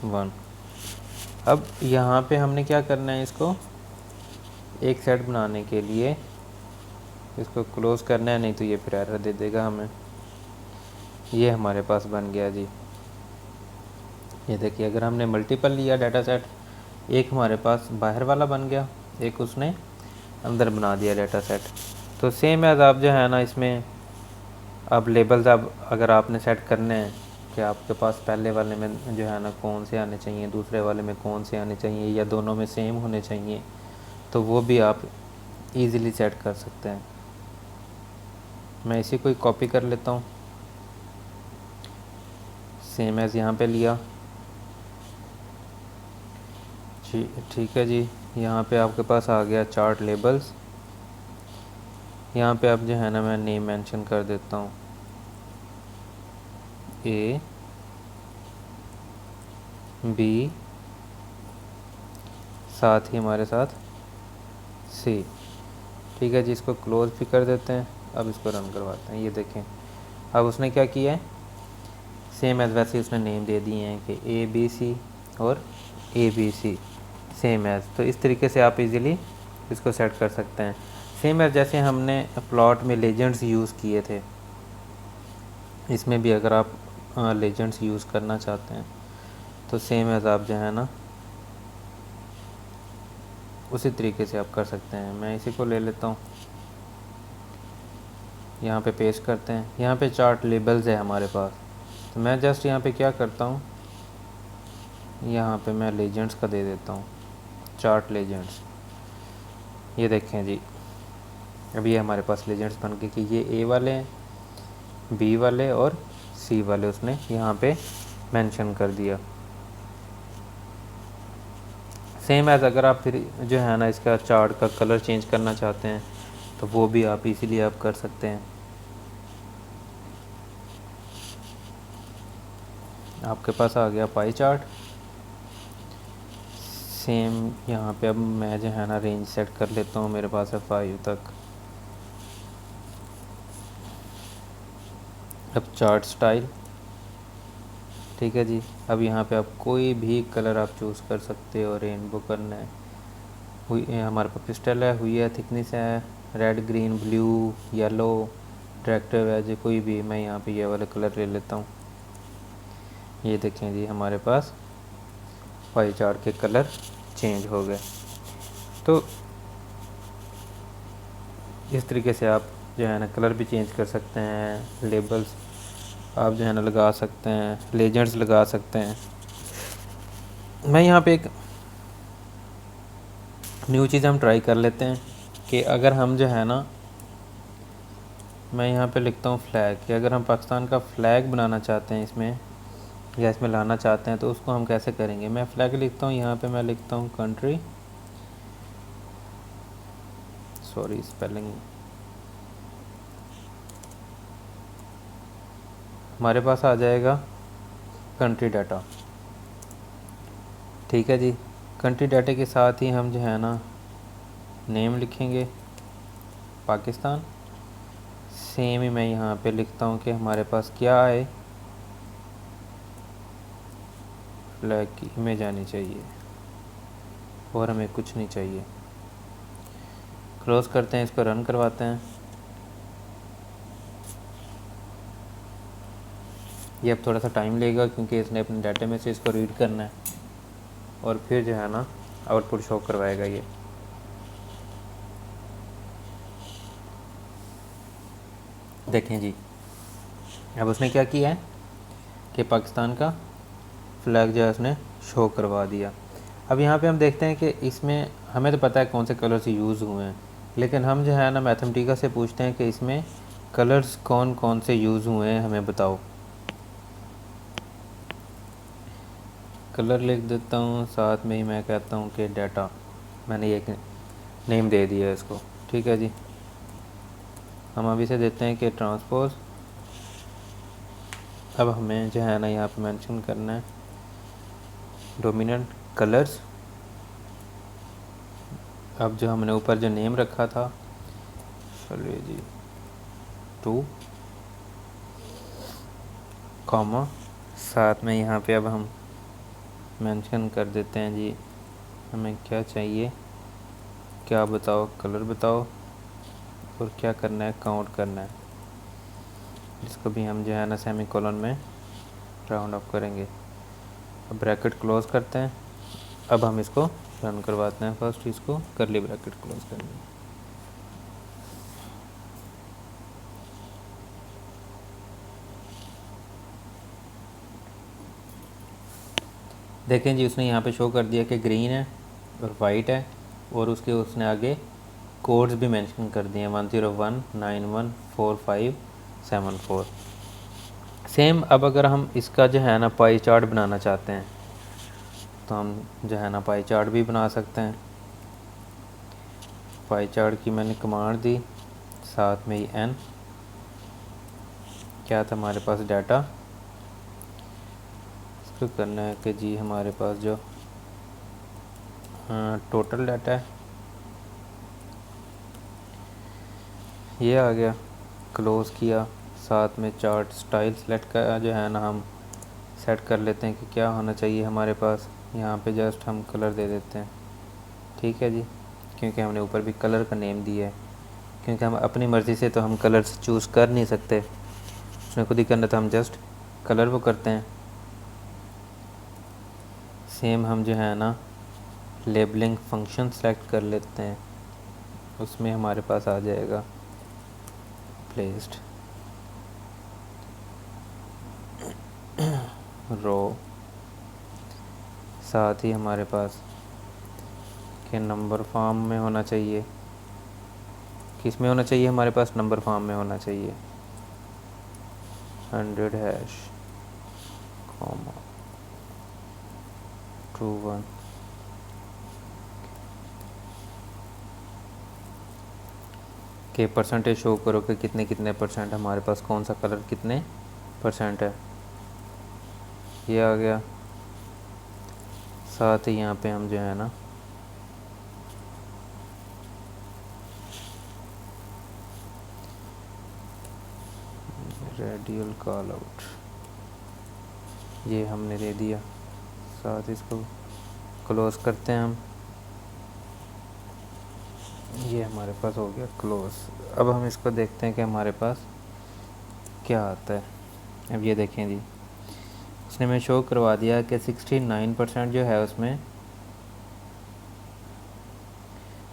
1। अब यहाँ पे हमने क्या करना है, इसको एक सेट बनाने के लिए इसको क्लोज़ करना है, नहीं तो ये फिर एरर दे देगा हमें। ये हमारे पास बन गया जी। ये देखिए, अगर हमने मल्टीपल लिया डाटा सेट, एक हमारे पास बाहर वाला बन गया, एक उसने अंदर बना दिया डाटा सेट। तो सेम एज आप जो है ना इसमें अब लेबल्स अब अगर आपने सेट करने हैं कि आपके पास पहले वाले में जो है ना कौन से आने चाहिए, दूसरे वाले में कौन से आने चाहिए, या दोनों में सेम होने चाहिए, तो वो भी आप इजीली सेट कर सकते हैं। मैं इसी को कॉपी कर लेता हूँ, सेम एज़ यहाँ पे लिया जी। ठीक है जी, यहाँ पे आपके पास आ गया चार्ट लेबल्स। यहाँ पे अब जो है ना मैं नेम मेंशन कर देता हूँ, ए बी, साथ ही हमारे साथ सी। ठीक है जी, इसको क्लोज भी कर देते हैं। अब इसको रन करवाते हैं। ये देखें, अब उसने क्या किया है, सेम एज़ वैसे उसने नेम दे दिए हैं कि ए बी सी और A B C same as. तो इस तरीके से आप इजीली इसको सेट कर सकते हैं। सेम एज़ जैसे हमने प्लॉट में लेजेंड्स यूज़ किए थे, इसमें भी अगर आप लेजेंड्स यूज़ करना चाहते हैं तो सेम एज़ आप जो है ना उसी तरीके से आप कर सकते हैं। मैं इसी को ले लेता हूँ, यहाँ पे पेस्ट करते हैं। यहाँ पे चार्ट लेबल्स है हमारे पास, तो मैं जस्ट यहाँ पे क्या करता हूँ, यहाँ पे मैं लेजेंड्स का दे देता हूँ, चार्ट लेजेंड्स। ये देखें जी, अभी ये हमारे पास लेजेंड्स बन गए कि ये ए वाले हैं, बी वाले और सी वाले उसने यहाँ पे मेंशन कर दिया। सेम एज़ अगर आप फिर जो है ना इसका चार्ट का कलर चेंज करना चाहते हैं तो वो भी आप इजीली आप कर सकते हैं। आपके पास आ गया पाई चार्ट। सेम यहाँ पे अब मैं जो है ना रेंज सेट कर लेता हूँ, मेरे पास है 5 तक। अब चार्ट स्टाइल, ठीक है जी। अब यहाँ पे आप कोई भी कलर आप चूज़ कर सकते हो, रेनबो करना है, हुई हमारे पास पिस्टल है, हुई है, थिकनेस है, red green blue yellow, tractor है जी, कोई भी। मैं यहाँ पे ये वाले कलर ले लेता हूँ। ये देखें जी, हमारे पास पाई चार्ट के कलर चेंज हो गए। तो इस तरीके से आप जो है ना कलर भी चेंज कर सकते हैं, लेबल्स आप जो है ना लगा सकते हैं, लेजेंड्स लगा सकते हैं। मैं यहाँ पे एक न्यू चीज़ हम ट्राई कर लेते हैं कि अगर हम जो है ना, मैं यहाँ पे लिखता हूँ फ्लैग, कि अगर हम पाकिस्तान का फ़्लैग बनाना चाहते हैं इसमें, या इसमें लाना चाहते हैं, तो उसको हम कैसे करेंगे। मैं फ़्लैग लिखता हूँ, यहाँ पे मैं लिखता हूँ कंट्री, सॉरी स्पेलिंग, हमारे पास आ जाएगा कंट्री डाटा। ठीक है जी, कंट्री डाटा के साथ ही हम जो है ना नेम लिखेंगे पाकिस्तान। सेम ही मैं यहाँ पे लिखता हूँ कि हमारे पास क्या है, फ्लैग की इमेज आनी चाहिए और हमें कुछ नहीं चाहिए। क्लोज़ करते हैं, इसको रन करवाते हैं। ये अब थोड़ा सा टाइम लेगा क्योंकि इसने अपने डाटा में से इसको रीड करना है और फिर जो है ना आउटपुट शो करवाएगा। ये देखें जी, अब उसने क्या किया है कि पाकिस्तान का फ्लैग जो है उसने शो करवा दिया। अब यहाँ पे हम देखते हैं कि इसमें हमें तो पता है कौन से कलर्स यूज़ हुए हैं, लेकिन हम जो है ना मैथमेटिका से पूछते हैं कि इसमें कलर्स कौन कौन से यूज़ हुए हैं, हमें बताओ। कलर लिख देता हूँ, साथ में ही मैं कहता हूँ कि डाटा, मैंने एक नेम दे दिया इसको। ठीक है जी, हम अभी से देते हैं कि ट्रांसपोज। अब हमें जो है ना यहाँ पे मेंशन करना है डोमिनेंट कलर्स। अब जो हमने ऊपर जो नेम रखा था, चलिए जी 2 कॉमा, साथ में यहाँ पे अब हम मेंशन कर देते हैं जी हमें क्या चाहिए, क्या बताओ, कलर बताओ, और क्या करना है, काउंट करना है। इसको भी हम जो है ना सेमी कोलन में राउंड अप करेंगे। अब ब्रैकेट क्लोज करते हैं। अब हम इसको रन करवाते हैं। फर्स्ट इसको करली ब्रैकेट क्लोज करेंगे। देखें जी, उसने यहाँ पे शो कर दिया कि ग्रीन है और वाइट है, और उसने आगे कोड्स भी मेंशन कर दिए हैं 101914574। सेम अब अगर हम इसका जो है ना पाई चार्ट बनाना चाहते हैं तो हम जो है ना पाई चार्ट भी बना सकते हैं। पाई चार्ट की मैंने कमांड दी, साथ में ही n क्या था हमारे पास डाटा। इसको करना है कि जी हमारे पास जो टोटल डाटा है ये आ गया, क्लोज़ किया। साथ में चार्ट स्टाइल सेलेक्ट का जो है ना हम सेट कर लेते हैं कि क्या होना चाहिए हमारे पास। यहाँ पे जस्ट हम कलर दे देते हैं, ठीक है जी, क्योंकि हमने ऊपर भी कलर का नेम दिया है। क्योंकि हम अपनी मर्ज़ी से तो हम कलर्स चूज़ कर नहीं सकते, उसने खुद ही करना, तो हम जस्ट कलर वो करते हैं। सेम हम जो है ना लेबलिंग फंक्शन सेलेक्ट कर लेते हैं, उसमें हमारे पास आ जाएगा प्लेस्ड रो। साथ ही हमारे पास के नंबर फॉर्म में होना चाहिए। किस में होना चाहिए, हमारे पास नंबर फॉर्म में होना चाहिए। 100 हैश कॉमा 21 के परसेंटेज शो करो कि कितने कितने परसेंट हमारे पास कौन सा कलर कितने परसेंट है, ये आ गया। साथ ही यहाँ पे हम जो है ना रेडियल कॉल आउट ये हमने दे दिया। साथ इसको क्लोज़ करते हैं हम, ये हमारे पास हो गया क्लोज़। अब हम इसको देखते हैं कि हमारे पास क्या आता है। अब ये देखें जी, उसने हमें शो करवा दिया कि 69% जो है उसमें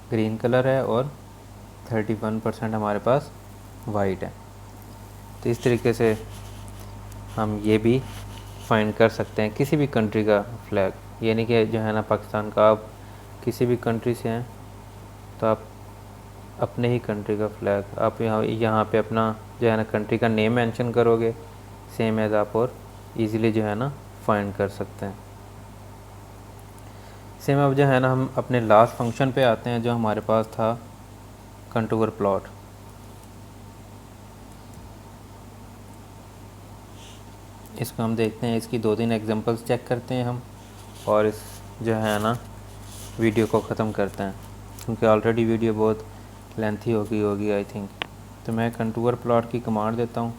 ग्रीन कलर है और 31% हमारे पास वाइट है। तो इस तरीके से हम ये भी फाइंड कर सकते हैं किसी भी कंट्री का फ्लैग, यानी कि जो है ना पाकिस्तान का, आप किसी भी कंट्री से हैं तो आप अपने ही कंट्री का फ्लैग आप यहाँ पे अपना जो है ना कंट्री का नेम मेंशन करोगे, सेम एज आप और इजीली जो है ना फाइंड कर सकते हैं। सेम अब जो है ना हम अपने लास्ट फंक्शन पे आते हैं जो हमारे पास था कंटूर प्लॉट। इसको हम देखते हैं, इसकी 2-3 एग्जांपल्स चेक करते हैं हम, और इस जो है ना वीडियो को ख़त्म करते हैं, क्योंकि ऑलरेडी वीडियो बहुत लेंथी हो गई होगी आई थिंक। तो मैं कंटूर प्लॉट की कमांड देता हूँ।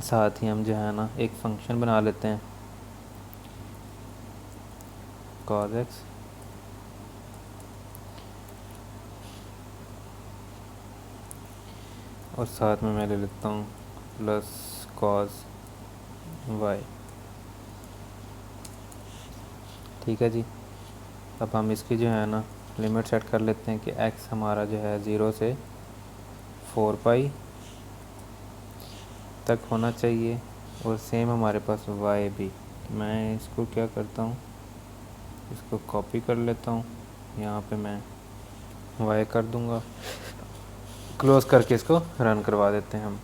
साथ ही हम जो है ना एक फंक्शन बना लेते हैं cos x, और साथ में मैं ले लेता हूँ प्लस cos y, ठीक है जी। अब हम इसकी जो है ना लिमिट सेट कर लेते हैं कि x हमारा जो है 0 से 4 पाई तक होना चाहिए, और सेम हमारे पास y भी। मैं इसको क्या करता हूँ, इसको कॉपी कर लेता हूँ, यहाँ पे मैं y कर दूँगा, क्लोज़ करके इसको रन करवा देते हैं हम।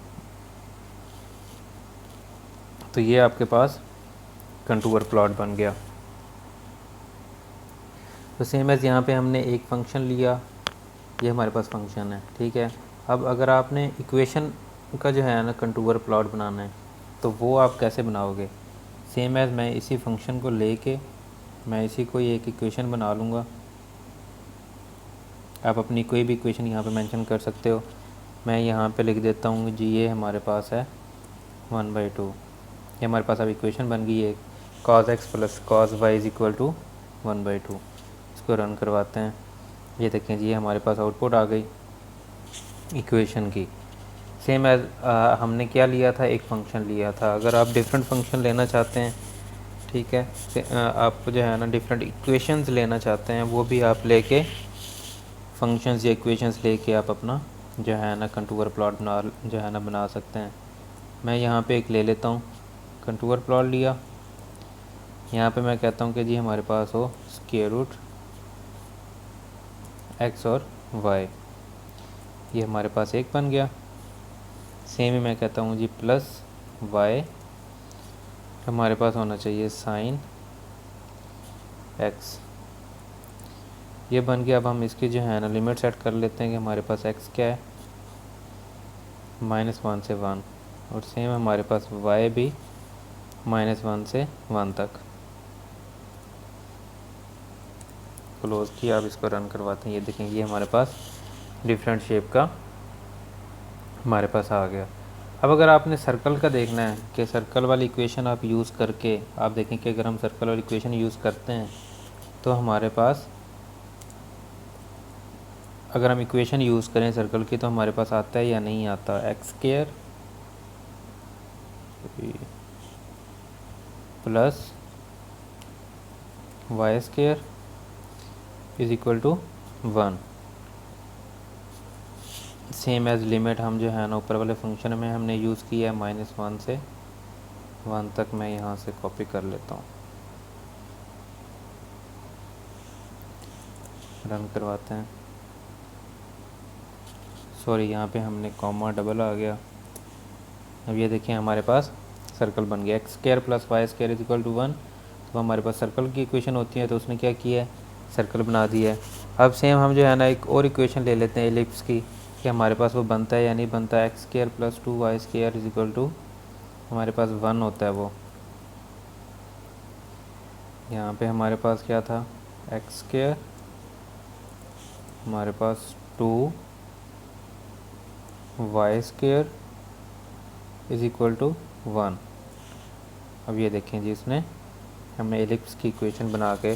तो ये आपके पास कंटूर प्लॉट बन गया। तो सेम एज़ यहाँ पे हमने एक फ़ंक्शन लिया, ये हमारे पास फंक्शन है, ठीक है। अब अगर आपने इक्वेशन का जो है ना कंटूर प्लॉट बनाना है तो वो आप कैसे बनाओगे। सेम एज़ मैं इसी फंक्शन को लेके मैं इसी को एक इक्वेशन बना लूँगा। आप अपनी कोई भी इक्वेशन यहाँ पे मेंशन कर सकते हो। मैं यहाँ पे लिख देता हूँ जी, ये हमारे पास है 1/2। ये हमारे पास अब इक्वेशन बन गई है cos x plus cos y is equal to 1/2। इसको रन करवाते हैं। ये देखें जी हमारे पास आउटपुट आ गई इक्वेशन की। सेम एज हमने क्या लिया था, एक फ़ंक्शन लिया था। अगर आप डिफरेंट फंक्शन लेना चाहते हैं, ठीक है, आप जो है ना डिफरेंट इक्वेशंस लेना चाहते हैं, वो भी आप लेके फंक्शंस या इक्वेशंस लेके आप अपना जो है ना कंटूर प्लॉट बना सकते हैं। मैं यहाँ पे एक ले लेता हूँ, कंटूर प्लॉट लिया। यहाँ पे मैं कहता हूँ कि जी हमारे पास हो स्क्वायर रूट x और y, ये हमारे पास एक बन गया। सेम ही मैं कहता हूँ जी प्लस y हमारे पास होना चाहिए साइन x, ये बन गया। अब हम इसकी जो है ना लिमिट सेट कर लेते हैं कि हमारे पास x क्या है, -1 से 1, और सेम हमारे पास y भी -1 से 1 तक। क्लोज़ किया, अब इसको रन करवाते हैं। ये देखें ये हमारे पास डिफरेंट शेप का हमारे पास आ गया। अब अगर आपने सर्कल का देखना है कि सर्कल वाली इक्वेशन आप यूज़ करके आप देखें कि अगर हम सर्कल वाली इक्वेशन यूज़ करते हैं तो हमारे पास, अगर हम इक्वेशन यूज़ करें सर्कल की, तो हमारे पास आता है या नहीं आता, x² plus y² is equal to 1। Same as limit हम जो है ना ऊपर वाले फंक्शन में हमने यूज़ किया है -1 से 1 तक। मैं यहाँ से कॉपी कर लेता हूँ, रन करवाते हैं। सॉरी, यहाँ पे हमने कॉमा डबल आ गया। अब ये देखिए हमारे पास सर्कल बन गया, x² plus y² is equal to 1। तो हमारे पास सर्कल की इक्वेशन होती है, तो उसने क्या किया है, सर्कल बना दिया है। अब सेम हम जो है ना एक और इक्वेशन ले लेते हैं एलिप्स की, कि हमारे पास वो बनता है या नहीं बनता है। x² plus 2y² is equal to हमारे पास 1 होता है वो। यहाँ पे हमारे पास क्या था, x² हमारे पास 2y² इज इक्वल टू 1। अब ये देखें जी इसने हमें एलिप्स की इक्वेशन बना के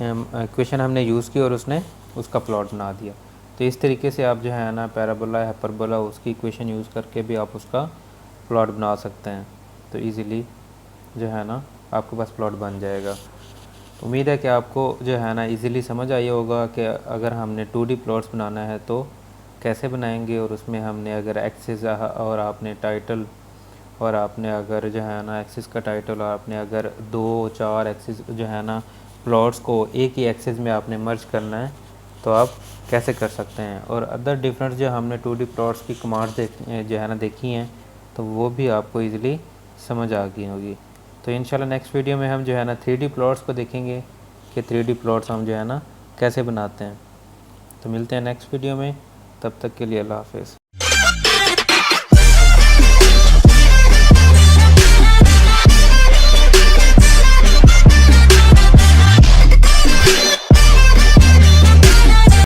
इक्वेशन हमने यूज़ की और उसने उसका प्लॉट बना दिया। तो इस तरीके से आप जो है ना पैराबोला हाइपरबोला उसकी इक्वेशन यूज़ करके भी आप उसका प्लॉट बना सकते हैं। तो इजीली जो है ना आपके पास प्लॉट बन जाएगा। उम्मीद है कि आपको जो है ना इजीली समझ आया होगा कि अगर हमने 2D प्लॉट्स बनाना है तो कैसे बनाएंगे, और उसमें हमने अगर एक्सिस और आपने टाइटल, और आपने अगर जो है ना एक्सिस का टाइटल, और आपने अगर 2-4 एक्सिस जो है ना प्लॉट्स को एक ही एक्सिस में आपने मर्ज करना है, तो आप कैसे कर सकते हैं। और अदर डिफरेंट जो हमने 2D प्लॉट्स की कमांड जो है ना देखी हैं, तो वो भी आपको ईज़िली समझ आ गई होगी। तो इंशाल्लाह नेक्स्ट वीडियो में हम जो है ना 3D प्लॉट्स को देखेंगे कि 3D प्लॉट्स हम जो है ना कैसे बनाते हैं। तो मिलते हैं नेक्स्ट वीडियो में, तब तक के लिए अल्लाह हाफ़िज़।